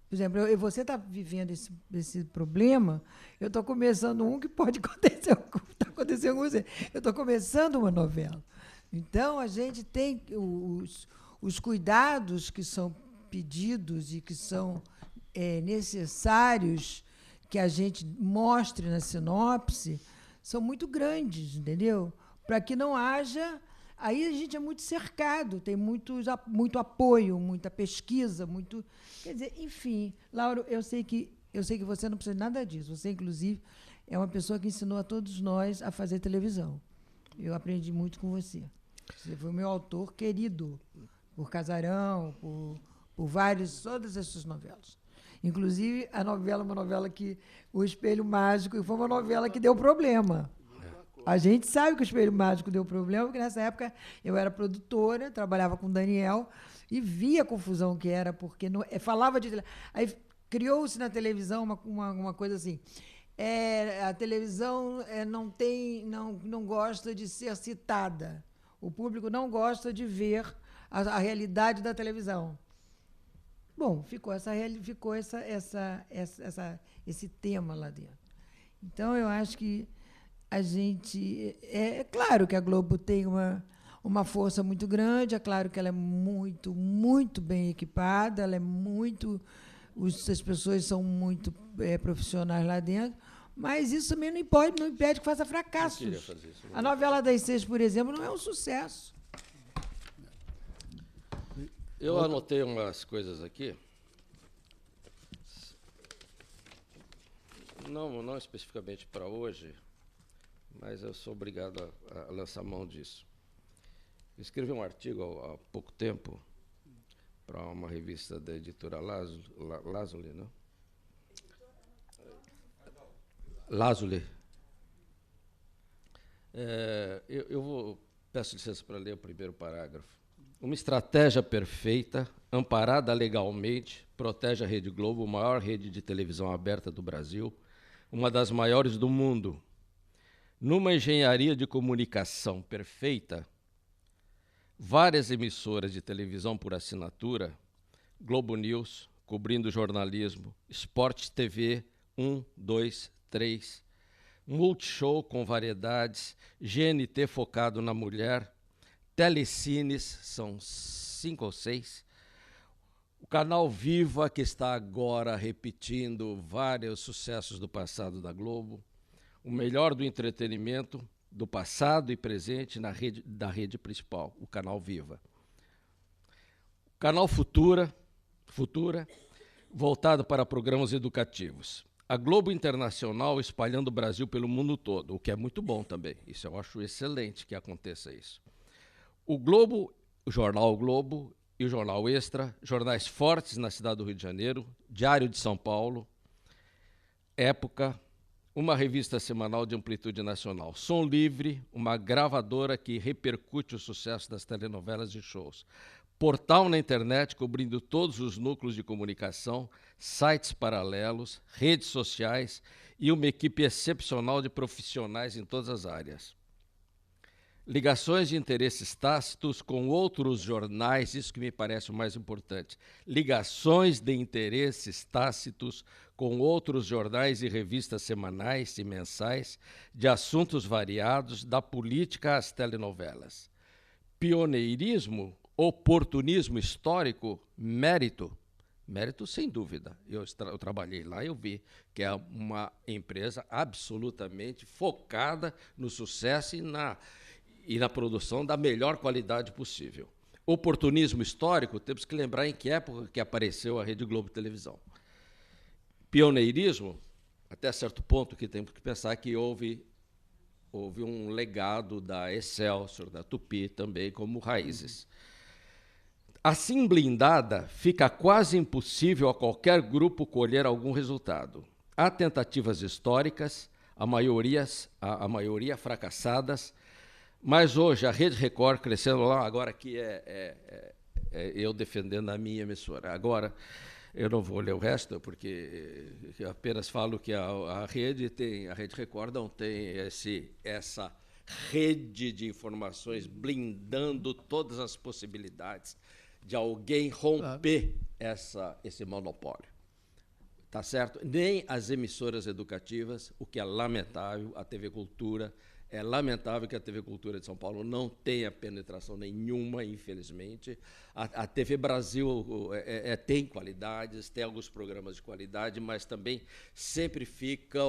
Por exemplo, você está vivendo esse problema, eu estou começando um que pode acontecer, está acontecendo com você. Eu estou começando uma novela. Então, a gente tem os cuidados que são pedidos e que são necessários que a gente mostre na sinopse são muito grandes, entendeu? Para que não haja... Aí a gente é muito cercado, tem muito apoio, muita pesquisa, muito... Quer dizer, enfim, Lauro, eu sei que você não precisa de nada disso. Você, inclusive, é uma pessoa que ensinou a todos nós a fazer televisão. Eu aprendi muito com você. Você foi o meu autor querido, por Casarão, por todas essas novelas. Inclusive, a novela, uma novela que... O Espelho Mágico, foi uma novela que deu problema. A gente sabe que o Espelho Mágico deu problema, porque nessa época eu era produtora, trabalhava com o Daniel, e via a confusão que era, porque falava de... Aí criou-se na televisão uma coisa assim, a televisão não gosta de ser citada, o público não gosta de ver a realidade da televisão. Bom, ficou esse tema lá dentro. Então, eu acho que a gente... É claro que a Globo tem uma força muito grande, é claro que ela é muito, muito bem equipada, ela é muito... As pessoas são muito profissionais lá dentro, mas isso também não impede que faça fracassos. A novela das 6, por exemplo, não é um sucesso. Eu anotei umas coisas aqui. Não especificamente para hoje, mas eu sou obrigado a lançar mão disso. Eu escrevi um artigo há pouco tempo para uma revista da editora Lazuli, não? Lazuli. Peço licença para ler o primeiro parágrafo. Uma estratégia perfeita, amparada legalmente, protege a Rede Globo, a maior rede de televisão aberta do Brasil, uma das maiores do mundo. Numa engenharia de comunicação perfeita, várias emissoras de televisão por assinatura, Globo News, cobrindo jornalismo, Sport TV 1, 2, 3, Multishow com variedades, GNT focado na mulher, Telecines, são 5 ou 6, o canal Viva, que está agora repetindo vários sucessos do passado da Globo, o melhor do entretenimento do passado e presente da rede principal, o canal Viva. O canal Futura, voltado para programas educativos. A Globo Internacional espalhando o Brasil pelo mundo todo, o que é muito bom também. Isso eu acho excelente que aconteça isso. O Globo, o Jornal Globo e o Jornal Extra, jornais fortes na cidade do Rio de Janeiro, Diário de São Paulo, Época, uma revista semanal de amplitude nacional. Som Livre, uma gravadora que repercute o sucesso das telenovelas e shows. Portal na internet cobrindo todos os núcleos de comunicação, sites paralelos, redes sociais e uma equipe excepcional de profissionais em todas as áreas. Ligações de interesses tácitos com outros jornais, isso que me parece o mais importante. Ligações de interesses tácitos com outros jornais e revistas semanais e mensais de assuntos variados, da política às telenovelas. Pioneirismo, oportunismo histórico, mérito. Mérito, sem dúvida. Eu trabalhei lá e eu vi que é uma empresa absolutamente focada no sucesso e na produção da melhor qualidade possível. Oportunismo histórico, temos que lembrar em que época que apareceu a Rede Globo Televisão. Pioneirismo, até certo ponto que temos que pensar que houve um legado da Excelsior, da Tupi também, como raízes. Assim blindada, fica quase impossível a qualquer grupo colher algum resultado. Há tentativas históricas, a maioria fracassadas, mas hoje a Rede Record crescendo lá, agora que eu defendendo a minha emissora. Agora, eu não vou ler o resto, porque eu apenas falo que a Rede Record não tem essa rede de informações blindando todas as possibilidades de alguém romper esse monopólio. Tá certo? Nem as emissoras educativas, o que é lamentável, a TV Cultura, é lamentável que a TV Cultura de São Paulo não tenha penetração nenhuma, infelizmente. A TV Brasil tem qualidades, tem alguns programas de qualidade, mas também sempre fica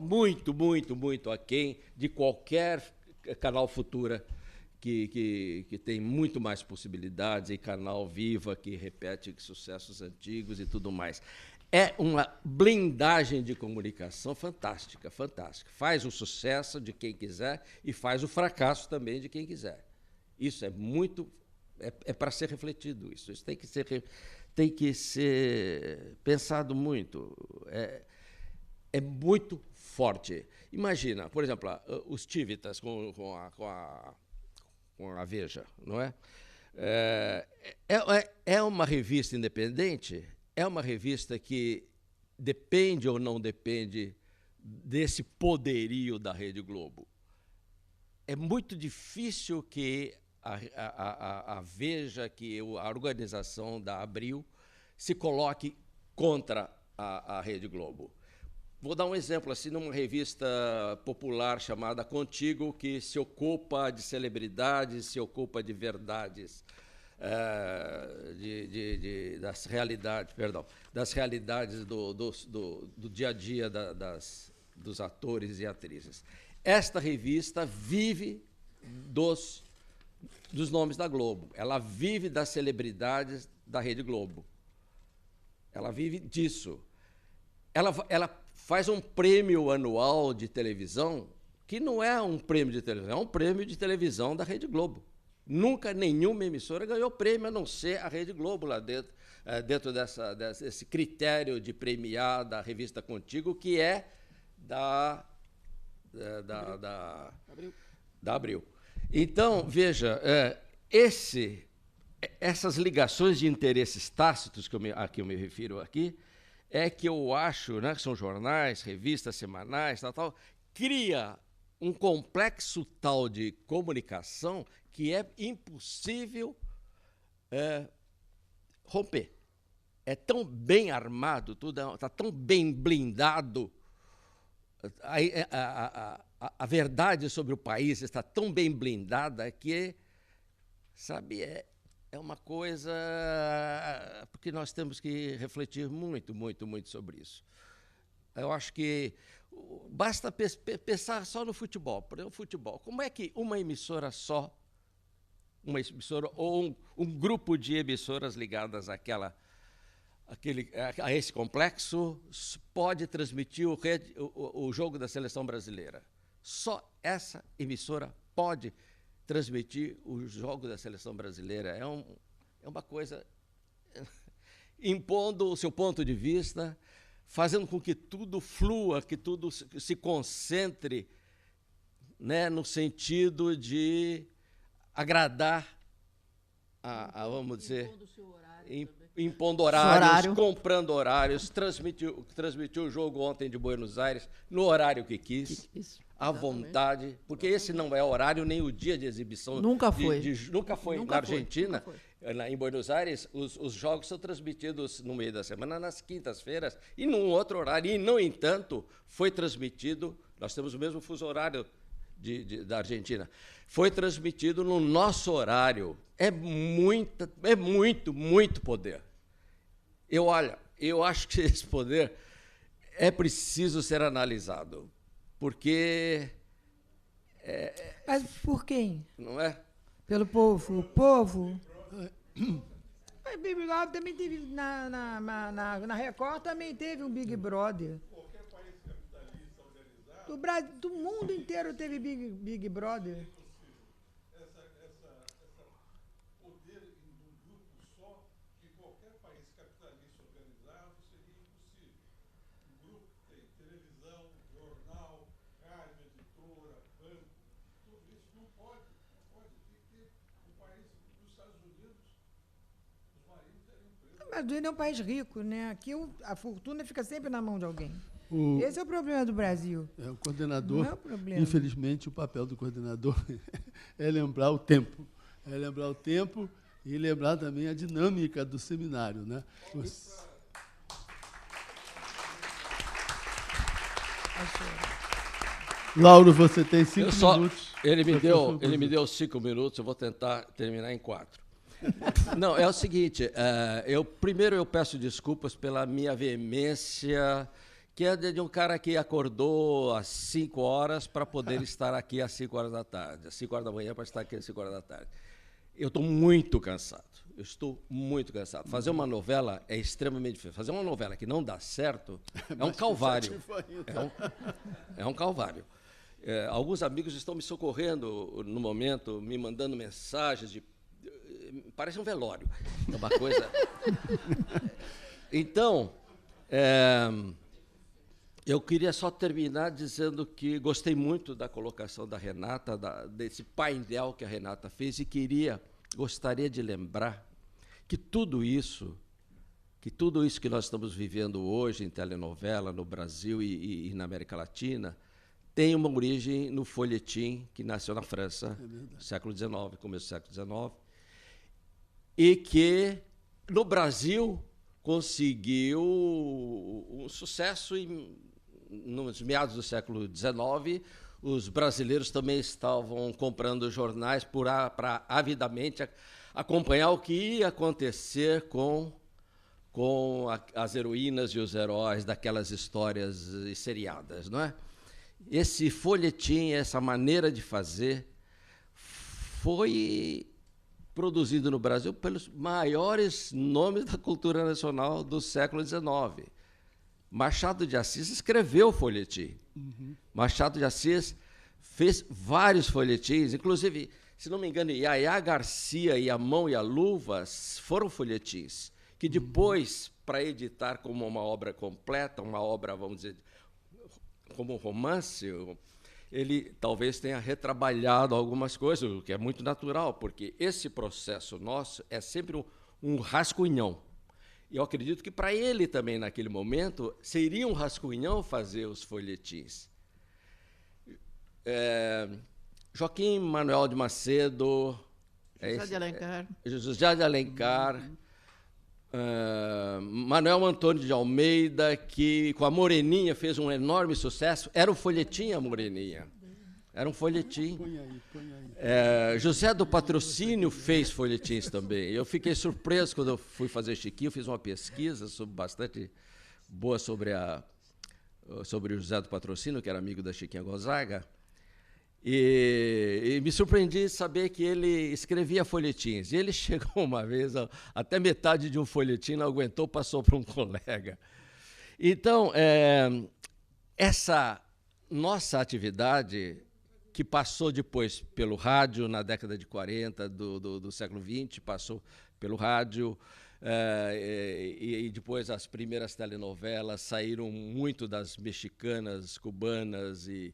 muito, muito, muito aquém de qualquer canal Futura que tem muito mais possibilidades, e canal Viva, que repete sucessos antigos e tudo mais. É uma blindagem de comunicação fantástica, fantástica. Faz o sucesso de quem quiser e faz o fracasso também de quem quiser. Isso é muito... É para ser refletido isso. Isso tem que ser pensado muito. É muito forte. Imagina, por exemplo, os Tívitas com a Veja, não é? É uma revista independente. É uma revista que depende ou não depende desse poderio da Rede Globo. É muito difícil que a Veja, que a organização da Abril, se coloque contra a Rede Globo. Vou dar um exemplo, assim, numa revista popular chamada Contigo, que se ocupa de celebridades, se ocupa de verdades, das realidades do dia a dia dos atores e atrizes. Esta revista vive dos nomes da Globo, ela vive das celebridades da Rede Globo, ela vive disso. Ela faz um prêmio anual de televisão que não é um prêmio de televisão, é um prêmio de televisão da Rede Globo. Nunca nenhuma emissora ganhou prêmio, a não ser a Rede Globo lá dentro desse critério de premiar da revista Contigo, que é da Abril. Então, veja, essas ligações de interesses tácitos a que eu me refiro aqui, é que eu acho, né, que são jornais, revistas semanais, tal, cria um complexo tal de comunicação que é impossível romper. É tão bem armado, tudo está tão bem blindado, a verdade sobre o país está tão bem blindada que, sabe, é uma coisa... Porque nós temos que refletir muito, muito, muito sobre isso. Eu acho que basta pensar só no futebol. Por exemplo, futebol. Como é que uma emissora ou um grupo de emissoras ligadas a esse complexo pode transmitir o jogo da seleção brasileira? Só essa emissora pode transmitir o jogo da seleção brasileira. É uma coisa impondo o seu ponto de vista, fazendo com que tudo flua, que tudo se concentre, né, no sentido de agradar vamos dizer, impondo horários, comprando horários, transmitiu o jogo ontem de Buenos Aires no horário que quis. À vontade, porque esse não é horário nem o dia de exibição. Nunca foi. Nunca foi. Na Argentina, em Buenos Aires, os jogos são transmitidos no meio da semana, nas quintas-feiras, e num outro horário. E, no entanto, foi transmitido, nós temos o mesmo fuso horário da Argentina, foi transmitido no nosso horário. É muito, muito poder. Eu acho que esse poder é preciso ser analisado. Porque... Mas por quem? Não é? Pelo povo. O povo... Mas Big Brother também teve... Na Record também teve um Big Brother. Qualquer país capitalista organizado... Do mundo inteiro teve Big Brother. Esse poder de um grupo Mas ele é um país rico, né? Aqui a fortuna fica sempre na mão de alguém. O, Esse é o problema do Brasil. o coordenador, Não é o problema. infelizmente, o papel do coordenador é lembrar o tempo. É lembrar o tempo e lembrar também a dinâmica do seminário, né? Lauro, você tem 5 minutos. Ele me deu 5 minutos, eu vou tentar terminar em 4. Não, é o seguinte, primeiro eu peço desculpas pela minha veemência, que é de um cara que acordou às 5 horas para poder estar aqui às 5 horas da tarde, às 5 horas da manhã para estar aqui às 5 horas da tarde. Eu estou muito cansado, Fazer uma novela é extremamente difícil. Fazer uma novela que não dá certo é um calvário. É um calvário. Alguns amigos estão me socorrendo no momento, me mandando mensagens de... Parece um velório. É uma coisa... Então, eu queria só terminar dizendo que gostei muito da colocação da Renata, desse painel que a Renata fez, e gostaria de lembrar que tudo isso que nós estamos vivendo hoje em telenovela, no Brasil e na América Latina, tem uma origem no folhetim que nasceu na França, século XIX, começo do século XIX, e que, no Brasil, conseguiu um sucesso nos meados do século XIX. Os brasileiros também estavam comprando jornais para avidamente acompanhar o que ia acontecer com as heroínas e os heróis daquelas histórias seriadas, não é? Esse folhetim, essa maneira de fazer, foi produzido no Brasil pelos maiores nomes da cultura nacional do século XIX. Machado de Assis escreveu o folhetim. Machado de Assis fez vários folhetins, inclusive, se não me engano, Yaya Garcia e A Mão e a Luva foram folhetins, que depois, para editar como uma obra completa, uma obra, vamos dizer, como um romance, ele talvez tenha retrabalhado algumas coisas, o que é muito natural, porque esse processo nosso é sempre um rascunhão. E eu acredito que para ele também, naquele momento, seria um rascunhão fazer os folhetins. Joaquim Manuel de Macedo, José de Alencar, Manuel Antônio de Almeida, que com a Moreninha fez um enorme sucesso, era o folhetim A Moreninha. Era um folhetim. Põe aí. José do Patrocínio fez folhetins também. Eu fiquei surpreso quando eu fui fazer Chiquinho, fiz uma pesquisa bastante boa sobre o José do Patrocínio, que era amigo da Chiquinha Gonzaga, e me surpreendi de saber que ele escrevia folhetins. E ele chegou uma vez, até metade de um folhetim, não aguentou, passou para um colega. Então, essa nossa atividade, que passou depois pelo rádio, na década de 40 do século XX, passou pelo rádio, e depois as primeiras telenovelas saíram muito das mexicanas, cubanas e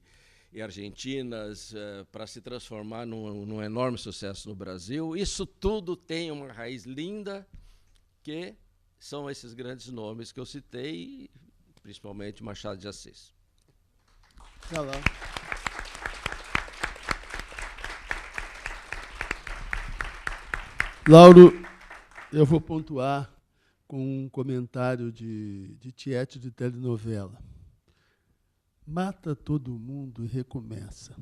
argentinas, para se transformar num enorme sucesso no Brasil. Isso tudo tem uma raiz linda, que são esses grandes nomes que eu citei, principalmente Machado de Assis. Tá lá. Lauro, eu vou pontuar com um comentário de Tiete de telenovela. Mata todo mundo e recomeça.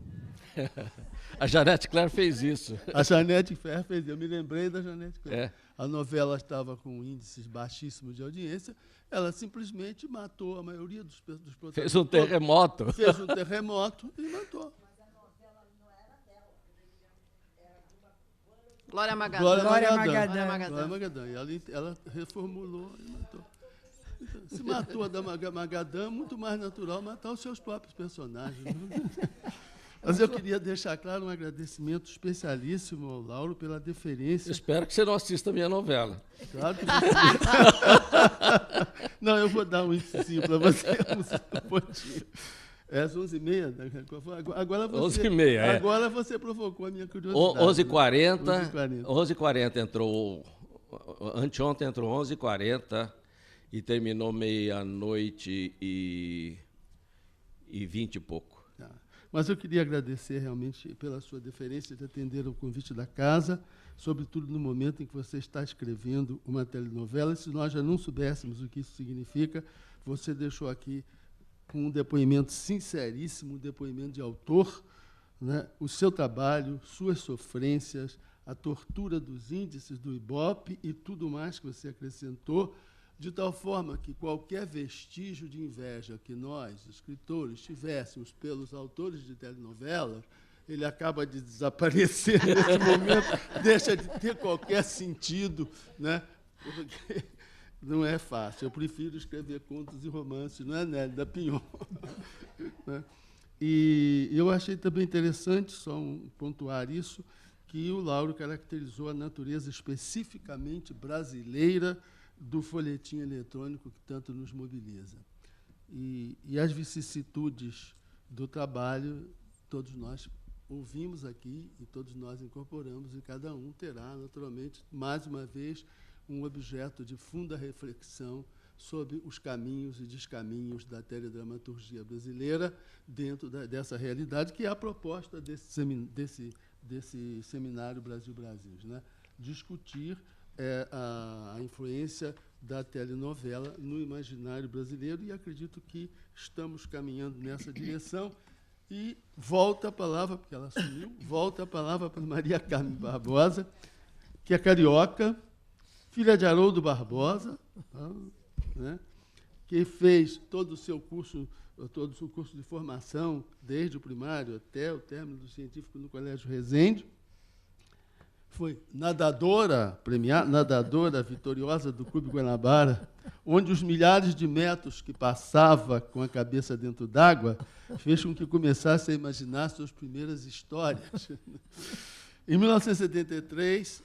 A Janete Claire fez isso. A Janete Claire fez isso. Eu me lembrei da Janete Claire. A novela estava com índices baixíssimos de audiência. Ela simplesmente matou a maioria dos protagonistas. Fez um terremoto. Fez um terremoto e matou. Glória Magadã. Glória Magadã. E ela reformulou e matou. Então, se matou a da Magadã, muito mais natural matar os seus próprios personagens. Mas eu queria deixar claro um agradecimento especialíssimo ao Lauro pela deferência. Espero que você não assista a minha novela. Claro que não, eu vou dar um incisinho para você. É às 11h30? Agora você, 11h30, agora você provocou a minha curiosidade. 11h40. 11h40 entrou. Anteontem entrou 11h40 e terminou meia-noite e 20 e pouco. Tá. Mas eu queria agradecer realmente pela sua deferência de atender ao convite da casa, sobretudo no momento em que você está escrevendo uma telenovela. Se nós já não soubéssemos o que isso significa, você deixou aqui com um depoimento sinceríssimo, um depoimento de autor, né, o seu trabalho, suas sofrências, a tortura dos índices do Ibope e tudo mais que você acrescentou, de tal forma que qualquer vestígio de inveja que nós, escritores, tivéssemos pelos autores de telenovelas, ele acaba de desaparecer nesse momento, deixa de ter qualquer sentido, né? Porque não é fácil. Eu prefiro escrever contos e romances, não é, Nélida Pinhon? Né? E eu achei também interessante, só pontuar isso, que o Lauro caracterizou a natureza especificamente brasileira do folhetim eletrônico que tanto nos mobiliza. E as vicissitudes do trabalho, todos nós ouvimos aqui e todos nós incorporamos, e cada um terá, naturalmente, mais uma vez, um objeto de funda reflexão sobre os caminhos e descaminhos da teledramaturgia brasileira dentro dessa realidade, que é a proposta desse seminário Brasil-Brasil, né? Discutir a influência da telenovela no imaginário brasileiro, e acredito que estamos caminhando nessa direção. E volta a palavra, porque ela sumiu, volta a palavra para Maria Carmen Barbosa, que é carioca, filha de Haroldo Barbosa, né, que fez todo o seu curso, todo o seu curso de formação, desde o primário até o término do científico no Colégio Resende. Foi nadadora premiada, nadadora vitoriosa do Clube Guanabara, onde os milhares de metros que passava com a cabeça dentro d'água fez com que começasse a imaginar suas primeiras histórias. Em 1973,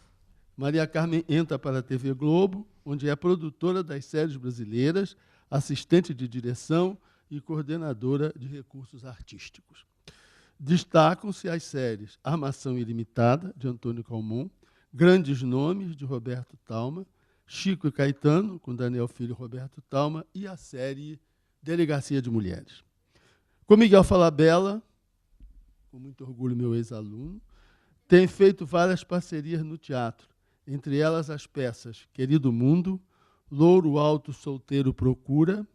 Maria Carmen entra para a TV Globo, onde é produtora das séries brasileiras, assistente de direção e coordenadora de recursos artísticos. Destacam-se as séries Armação Ilimitada, de Antônio Calmon, Grandes Nomes, de Roberto Talma, Chico e Caetano, com Daniel Filho e Roberto Talma, e a série Delegacia de Mulheres. Com Miguel Falabella, com muito orgulho, meu ex-aluno, tem feito várias parcerias no teatro, entre elas as peças Querido Mundo, Louro Alto Solteiro Procura,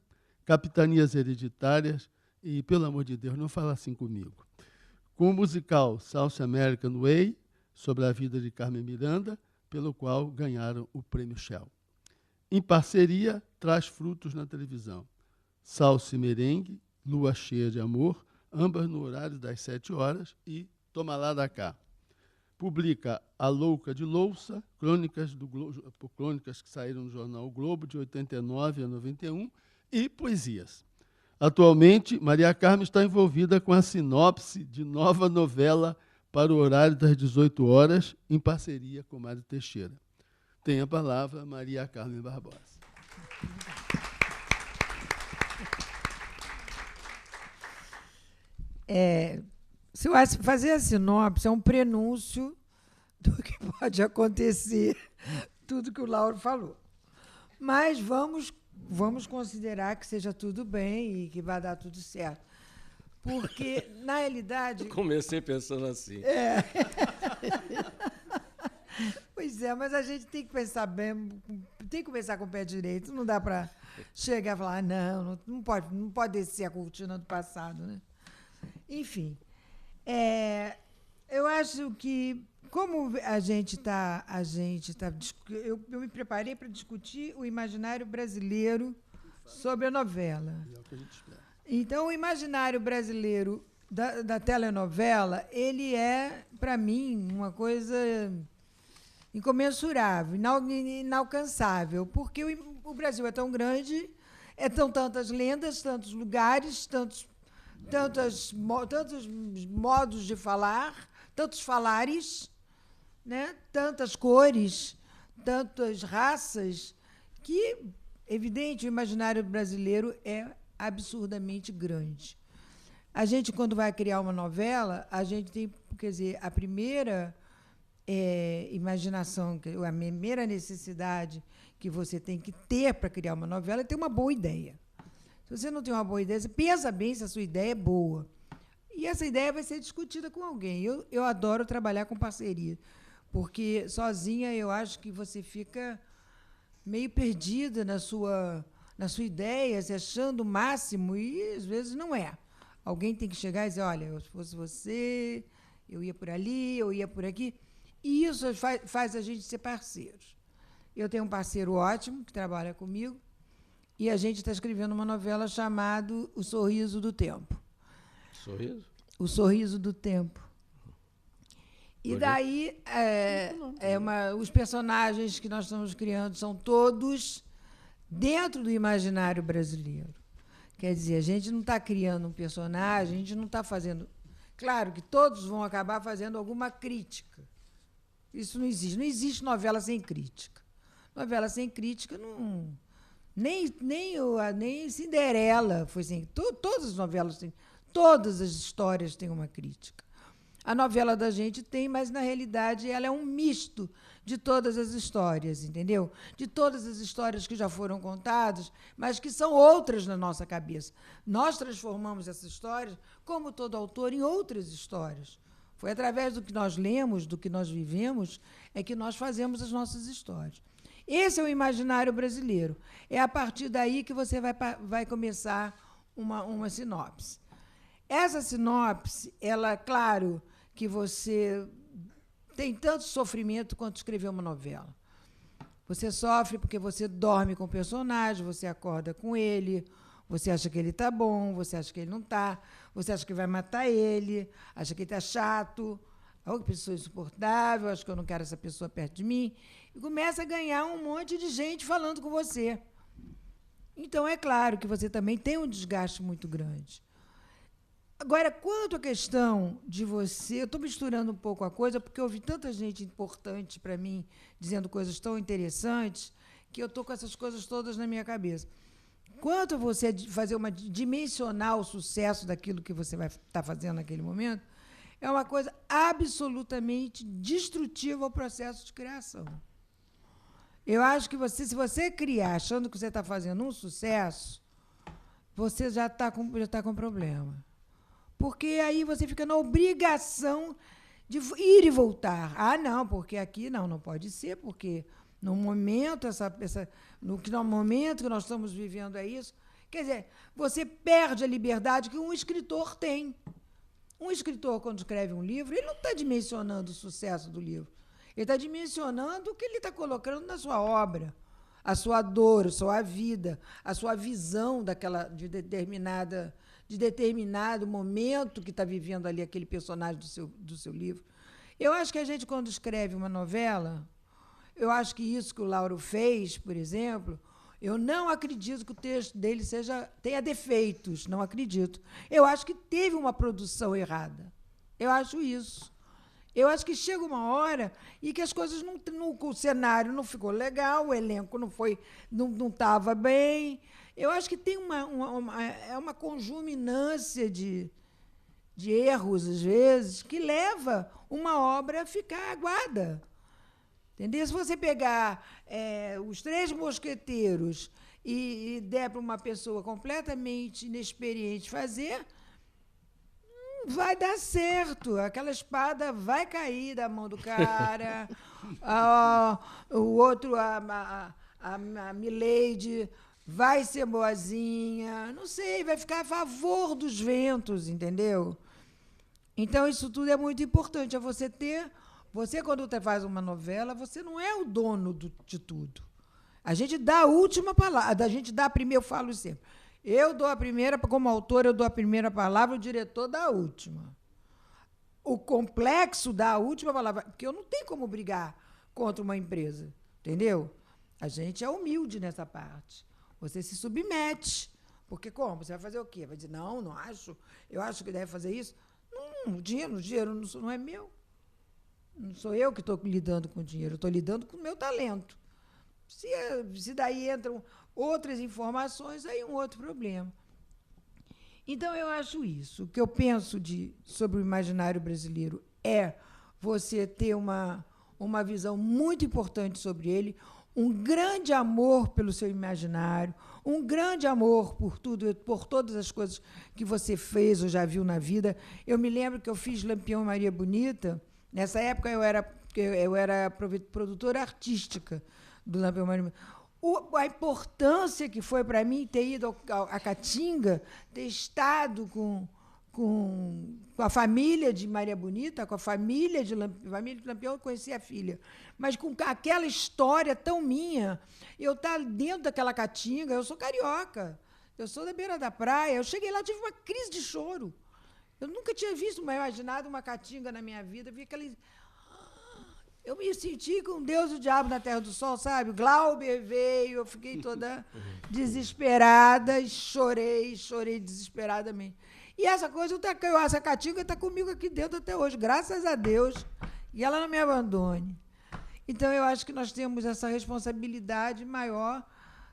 Capitanias Hereditárias e, pelo amor de Deus, não fala assim comigo, com o musical South American Way, sobre a vida de Carmen Miranda, pelo qual ganharam o Prêmio Shell. Em parceria, traz frutos na televisão. Salsa e Merengue, Lua Cheia de Amor, ambas no horário das 7 horas, e Toma Lá da Cá. Publica A Louca de Louça, crônicas que saíram no jornal O Globo, de 89 a 91, e poesias. Atualmente, Maria Carmen está envolvida com a sinopse de nova novela para o horário das 18 horas, em parceria com Mário Teixeira. Tem a palavra Maria Carmen Barbosa. Se eu fazer a sinopse é um prenúncio do que pode acontecer, tudo que o Lauro falou. Mas vamos considerar que seja tudo bem e que vai dar tudo certo. Porque, na realidade... Eu comecei pensando assim. Pois é, mas a gente tem que pensar bem, tem que começar com o pé direito. Não dá para chegar e falar, não pode descer a cortina do passado, né? Enfim, eu acho que, como eu me preparei para discutir o imaginário brasileiro sobre a novela. Então, o imaginário brasileiro da telenovela, ele é, para mim, uma coisa incomensurável, inalcançável, porque o Brasil é tão grande, são tantas lendas, tantos lugares, tantos modos de falar, tantos falares, né? Tantas cores, tantas raças, que, evidente, o imaginário brasileiro é absurdamente grande. A gente, quando vai criar uma novela, a gente tem, quer dizer, a primeira imaginação, a primeira necessidade que você tem que ter para criar uma novela é ter uma boa ideia. Se você não tem uma boa ideia, você pensa bem se a sua ideia é boa. E essa ideia vai ser discutida com alguém. Eu adoro trabalhar com parceria, porque sozinha eu acho que você fica meio perdida na sua ideia, se achando o máximo, e às vezes não é. Alguém tem que chegar e dizer, olha, se fosse você, eu ia por ali, eu ia por aqui. E isso faz a gente ser parceiros. Eu tenho um parceiro ótimo que trabalha comigo, e a gente está escrevendo uma novela chamada O Sorriso do Tempo. Sorriso? O Sorriso do Tempo. E daí, os personagens que nós estamos criando são todos dentro do imaginário brasileiro. Quer dizer, a gente não está criando um personagem, a gente não está fazendo... Claro que todos vão acabar fazendo alguma crítica. Isso não existe. Não existe novela sem crítica. Novela sem crítica não... Nem Cinderela foi sem... Todas as novelas têm... Todas as histórias têm uma crítica. A novela da gente tem, mas, na realidade, ela é um misto de todas as histórias, entendeu? De todas as histórias que já foram contadas, mas que são outras na nossa cabeça. Nós transformamos essas histórias, como todo autor, em outras histórias. Foi através do que nós lemos, do que nós vivemos, é que nós fazemos as nossas histórias. Esse é o imaginário brasileiro. É a partir daí que você vai começar uma sinopse. Essa sinopse, ela, claro, que você tem tanto sofrimento quanto escrever uma novela. Você sofre porque você dorme com o personagem, você acorda com ele, você acha que ele está bom, você acha que ele não está, você acha que vai matar ele, acha que ele está chato, que pessoa insuportável, acho que eu não quero essa pessoa perto de mim, e começa a ganhar um monte de gente falando com você. Então, é claro que você também tem um desgaste muito grande. Agora, quanto à questão de você... Eu estou misturando um pouco a coisa, porque eu ouvi tanta gente importante para mim dizendo coisas tão interessantes que eu estou com essas coisas todas na minha cabeça. Quanto a você fazer dimensionar o sucesso daquilo que você vai estar fazendo naquele momento, é uma coisa absolutamente destrutiva ao processo de criação. Eu acho que se você criar achando que você está fazendo um sucesso, você já está com problema. Porque aí você fica na obrigação de ir e voltar. Ah, não, porque aqui não pode ser, porque no momento, no momento que nós estamos vivendo é isso. Quer dizer, você perde a liberdade que um escritor tem. Um escritor, quando escreve um livro, ele não está dimensionando o sucesso do livro. Ele está dimensionando o que ele está colocando na sua obra. A sua dor, a sua vida, a sua visão de determinado momento que está vivendo ali aquele personagem do seu livro. Eu acho que a gente, quando escreve uma novela, eu acho que isso que o Lauro fez, por exemplo, eu não acredito que o texto dele tenha defeitos, não acredito. Eu acho que teve uma produção errada. Eu acho isso. Eu acho que chega uma hora e que as coisas o cenário não ficou legal, o elenco não estava bem. Eu acho que tem uma conjuminância de erros, às vezes, que leva uma obra a ficar aguada. Entendeu? Se você pegar Os Três Mosqueteiros e der para uma pessoa completamente inexperiente fazer, vai dar certo. Aquela espada vai cair da mão do cara. O outro, a Milady, vai ser boazinha. Não sei, vai ficar a favor dos ventos, entendeu? Então, isso tudo é muito importante. Você, quando faz uma novela, você não é o dono de tudo. A gente dá a última palavra. Eu falo sempre. Eu dou a primeira, como autor, eu dou a primeira palavra, o diretor dá a última. O complexo dá a última palavra, porque eu não tenho como brigar contra uma empresa, entendeu? A gente é humilde nessa parte. Você se submete. Porque como? Você vai fazer o quê? Vai dizer, não acho, eu acho que deve fazer isso. Não, o dinheiro não é meu. Não sou eu que estou lidando com o dinheiro, eu estou lidando com o meu talento. Se daí entram outras informações, aí é um outro problema. Então, eu acho isso. O que eu penso sobre o imaginário brasileiro é você ter uma visão muito importante sobre ele, um grande amor pelo seu imaginário, um grande amor por tudo, por todas as coisas que você fez ou já viu na vida. Eu me lembro que eu fiz Lampião Maria Bonita. Nessa época, eu era produtora artística do Lampião Maria Bonita. A importância que foi para mim ter ido à Caatinga, ter estado com a família de Maria Bonita, com a família de Lampião, eu conheci a filha. Mas com aquela história tão minha, eu estar dentro daquela Caatinga, eu sou carioca, eu sou da beira da praia, eu cheguei lá, tive uma crise de choro. Eu nunca tinha imaginado uma Caatinga na minha vida, vi aquele... Eu me senti com Deus e o diabo na Terra do Sol, sabe? O Glauber veio, eu fiquei toda desesperada, e chorei desesperadamente. E essa Caatinga está comigo aqui dentro até hoje, graças a Deus, e ela não me abandone. Então, eu acho que nós temos essa responsabilidade maior,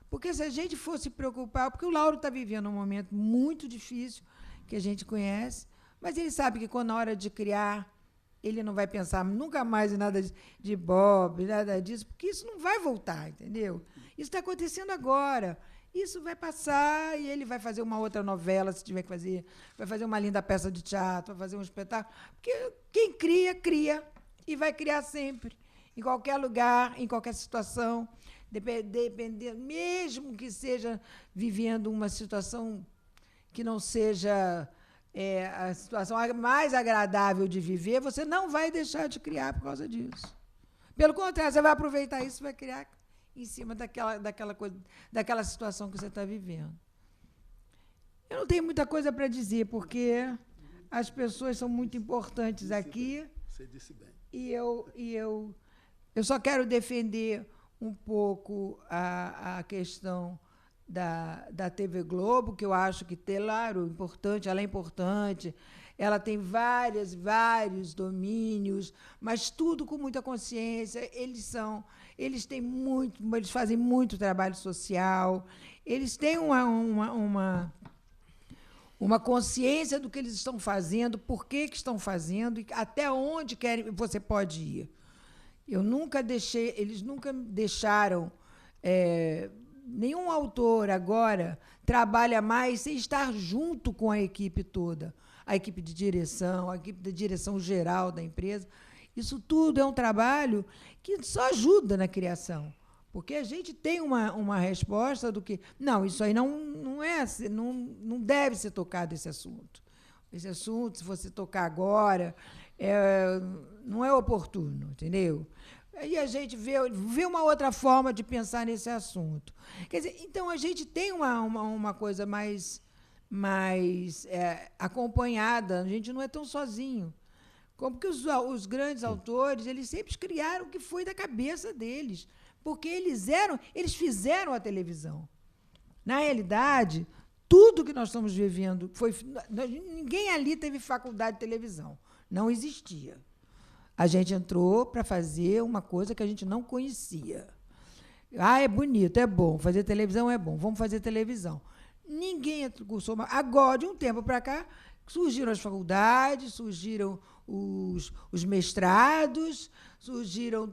porque se a gente fosse se preocupar, porque o Lauro está vivendo um momento muito difícil, que a gente conhece, mas ele sabe que quando na hora de criar, ele não vai pensar nunca mais em nada de Bob, nada disso, porque isso não vai voltar, entendeu? Isso está acontecendo agora. Isso vai passar e ele vai fazer uma outra novela, se tiver que fazer, vai fazer uma linda peça de teatro, vai fazer um espetáculo. Porque quem cria, cria. E vai criar sempre, em qualquer lugar, em qualquer situação, dependendo, mesmo que seja vivendo uma situação que não seja... a situação mais agradável de viver, você não vai deixar de criar por causa disso. Pelo contrário, você vai aproveitar isso e vai criar em cima daquela situação que você está vivendo. Eu não tenho muita coisa para dizer, porque as pessoas são muito importantes aqui. Você disse bem. E eu só quero defender um pouco a questão da TV Globo, que eu acho que, claro, importante, ela é importante, ela tem vários domínios, mas tudo com muita consciência. Eles fazem muito trabalho social, eles têm uma consciência do que eles estão fazendo, por que estão fazendo e até onde você pode ir. Eles nunca deixaram... nenhum autor agora trabalha mais sem estar junto com a equipe toda, a equipe de direção, a equipe de direção geral da empresa. Isso tudo é um trabalho que só ajuda na criação, porque a gente tem uma resposta do que... Não, isso aí não deve ser tocado, esse assunto. Esse assunto, se você tocar agora, não é oportuno, entendeu? Aí a gente vê uma outra forma de pensar nesse assunto. Quer dizer, então, a gente tem uma coisa mais acompanhada, a gente não é tão sozinho. Porque os grandes autores, eles sempre criaram o que foi da cabeça deles, porque eles fizeram a televisão. Na realidade, tudo que nós estamos vivendo, ninguém ali teve faculdade de televisão, não existia. A gente entrou para fazer uma coisa que a gente não conhecia. É bonito, é bom, fazer televisão é bom, vamos fazer televisão. Ninguém cursou. Agora, de um tempo para cá, surgiram as faculdades, surgiram os mestrados, surgiram...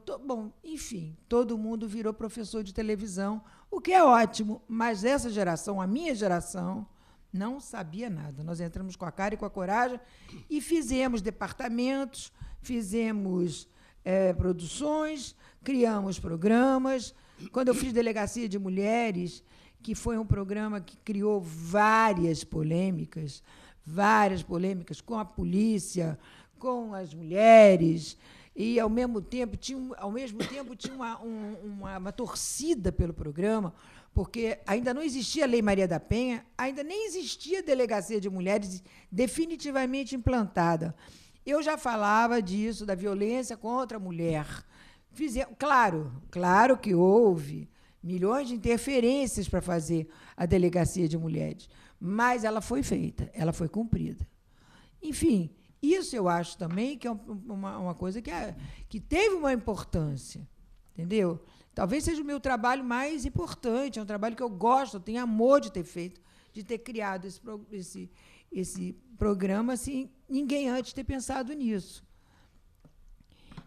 enfim, todo mundo virou professor de televisão, o que é ótimo, mas essa geração, a minha geração, não sabia nada. Nós entramos com a cara e com a coragem e fizemos departamentos, fizemos produções, criamos programas. Quando eu fiz Delegacia de Mulheres, que foi um programa que criou várias polêmicas com a polícia, com as mulheres, e, ao mesmo tempo, tinha uma torcida pelo programa, porque ainda não existia a Lei Maria da Penha, ainda nem existia a Delegacia de Mulheres definitivamente implantada. Eu já falava disso, da violência contra a mulher. Claro que houve milhões de interferências para fazer a Delegacia de Mulheres, mas ela foi feita, ela foi cumprida. Enfim, isso eu acho também que é uma coisa que teve uma importância, entendeu? talvez seja o meu trabalho mais importante, é um trabalho que eu gosto, eu tenho amor de ter feito, de ter criado esse programa, assim, ninguém antes ter pensado nisso.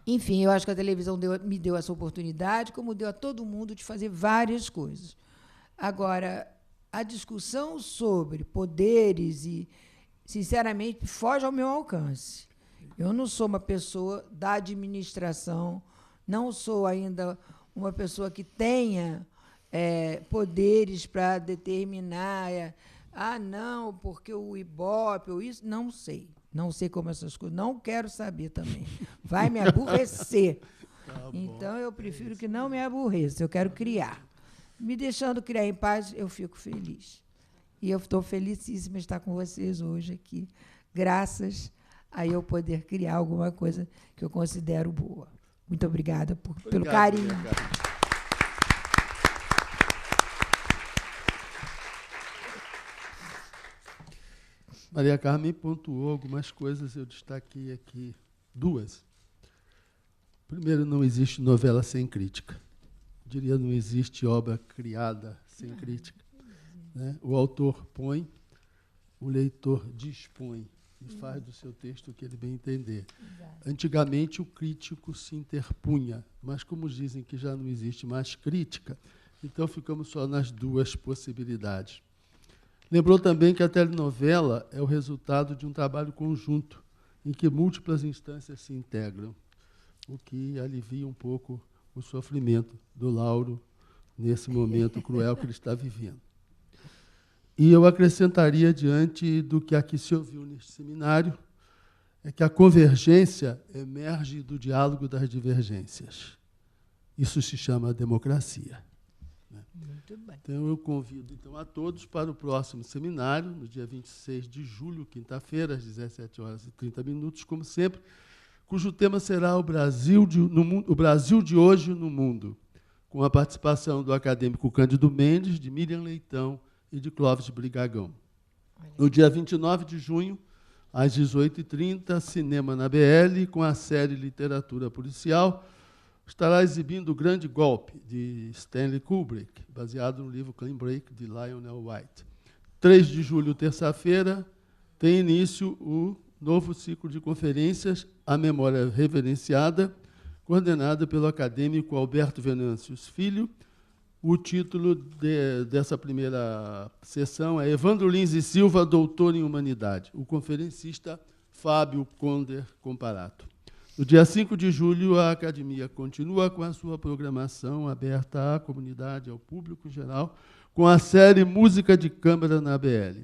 Enfim, eu acho que a televisão me deu essa oportunidade, como deu a todo mundo, de fazer várias coisas. Agora, a discussão sobre poderes, sinceramente, foge ao meu alcance. Eu não sou uma pessoa da administração, não sou ainda uma pessoa que tenha poderes para determinar, não, porque o Ibope, ou isso, não sei. Não sei como essas coisas, não quero saber também. Vai me aborrecer. Tá, então, eu prefiro que não me aborreça, eu quero criar. Me deixando criar em paz, eu fico feliz. E eu estou felicíssima de estar com vocês hoje aqui, graças a eu poder criar alguma coisa que eu considero boa. Muito obrigada pelo carinho. Obrigado. Maria Carmen pontuou algumas coisas, eu destaquei aqui duas. Primeiro, não existe novela sem crítica. Eu diria, não existe obra criada sem crítica. Né? O autor põe, o leitor dispõe e faz do seu texto o que ele bem entender. Antigamente, o crítico se interpunha, mas como dizem que já não existe mais crítica, então ficamos só nas duas possibilidades. Lembrou também que a telenovela é o resultado de um trabalho conjunto, em que múltiplas instâncias se integram, o que alivia um pouco o sofrimento do Lauro nesse momento cruel que ele está vivendo. E eu acrescentaria, diante do que aqui se ouviu neste seminário, é que a convergência emerge do diálogo das divergências. Isso se chama democracia. Muito bem. Então, eu convido a todos para o próximo seminário, no dia 26 de julho, quinta-feira, às 17h30, como sempre, cujo tema será o Brasil de hoje no mundo, com a participação do acadêmico Cândido Mendes, de Miriam Leitão e de Clóvis Brigagão. No dia 29 de junho, às 18h30, Cinema na BL, com a série Literatura Policial, estará exibindo O Grande Golpe, de Stanley Kubrick, baseado no livro Clean Break, de Lionel White. 3 de julho, terça-feira, tem início o novo ciclo de conferências, A Memória Reverenciada, coordenada pelo acadêmico Alberto Venâncios Filho. O título dessa primeira sessão é Evandro Lins e Silva, doutor em Humanidade. O conferencista Fábio Conder Comparato. No dia 5 de julho, a Academia continua com a sua programação aberta à comunidade, ao público em geral, com a série Música de Câmara na BL,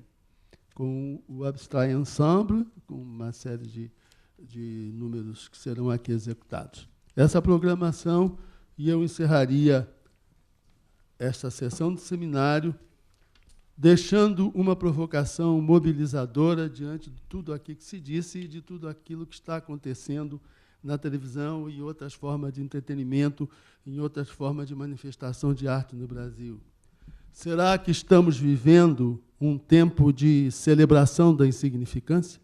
com o Abstrai Ensemble, com uma série de números que serão aqui executados. Essa programação, e eu encerraria esta sessão do seminário deixando uma provocação mobilizadora diante de tudo aquilo que se disse e de tudo aquilo que está acontecendo na televisão e outras formas de entretenimento, em outras formas de manifestação de arte no Brasil. Será que estamos vivendo um tempo de celebração da insignificância?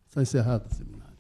Está encerrado o seminário.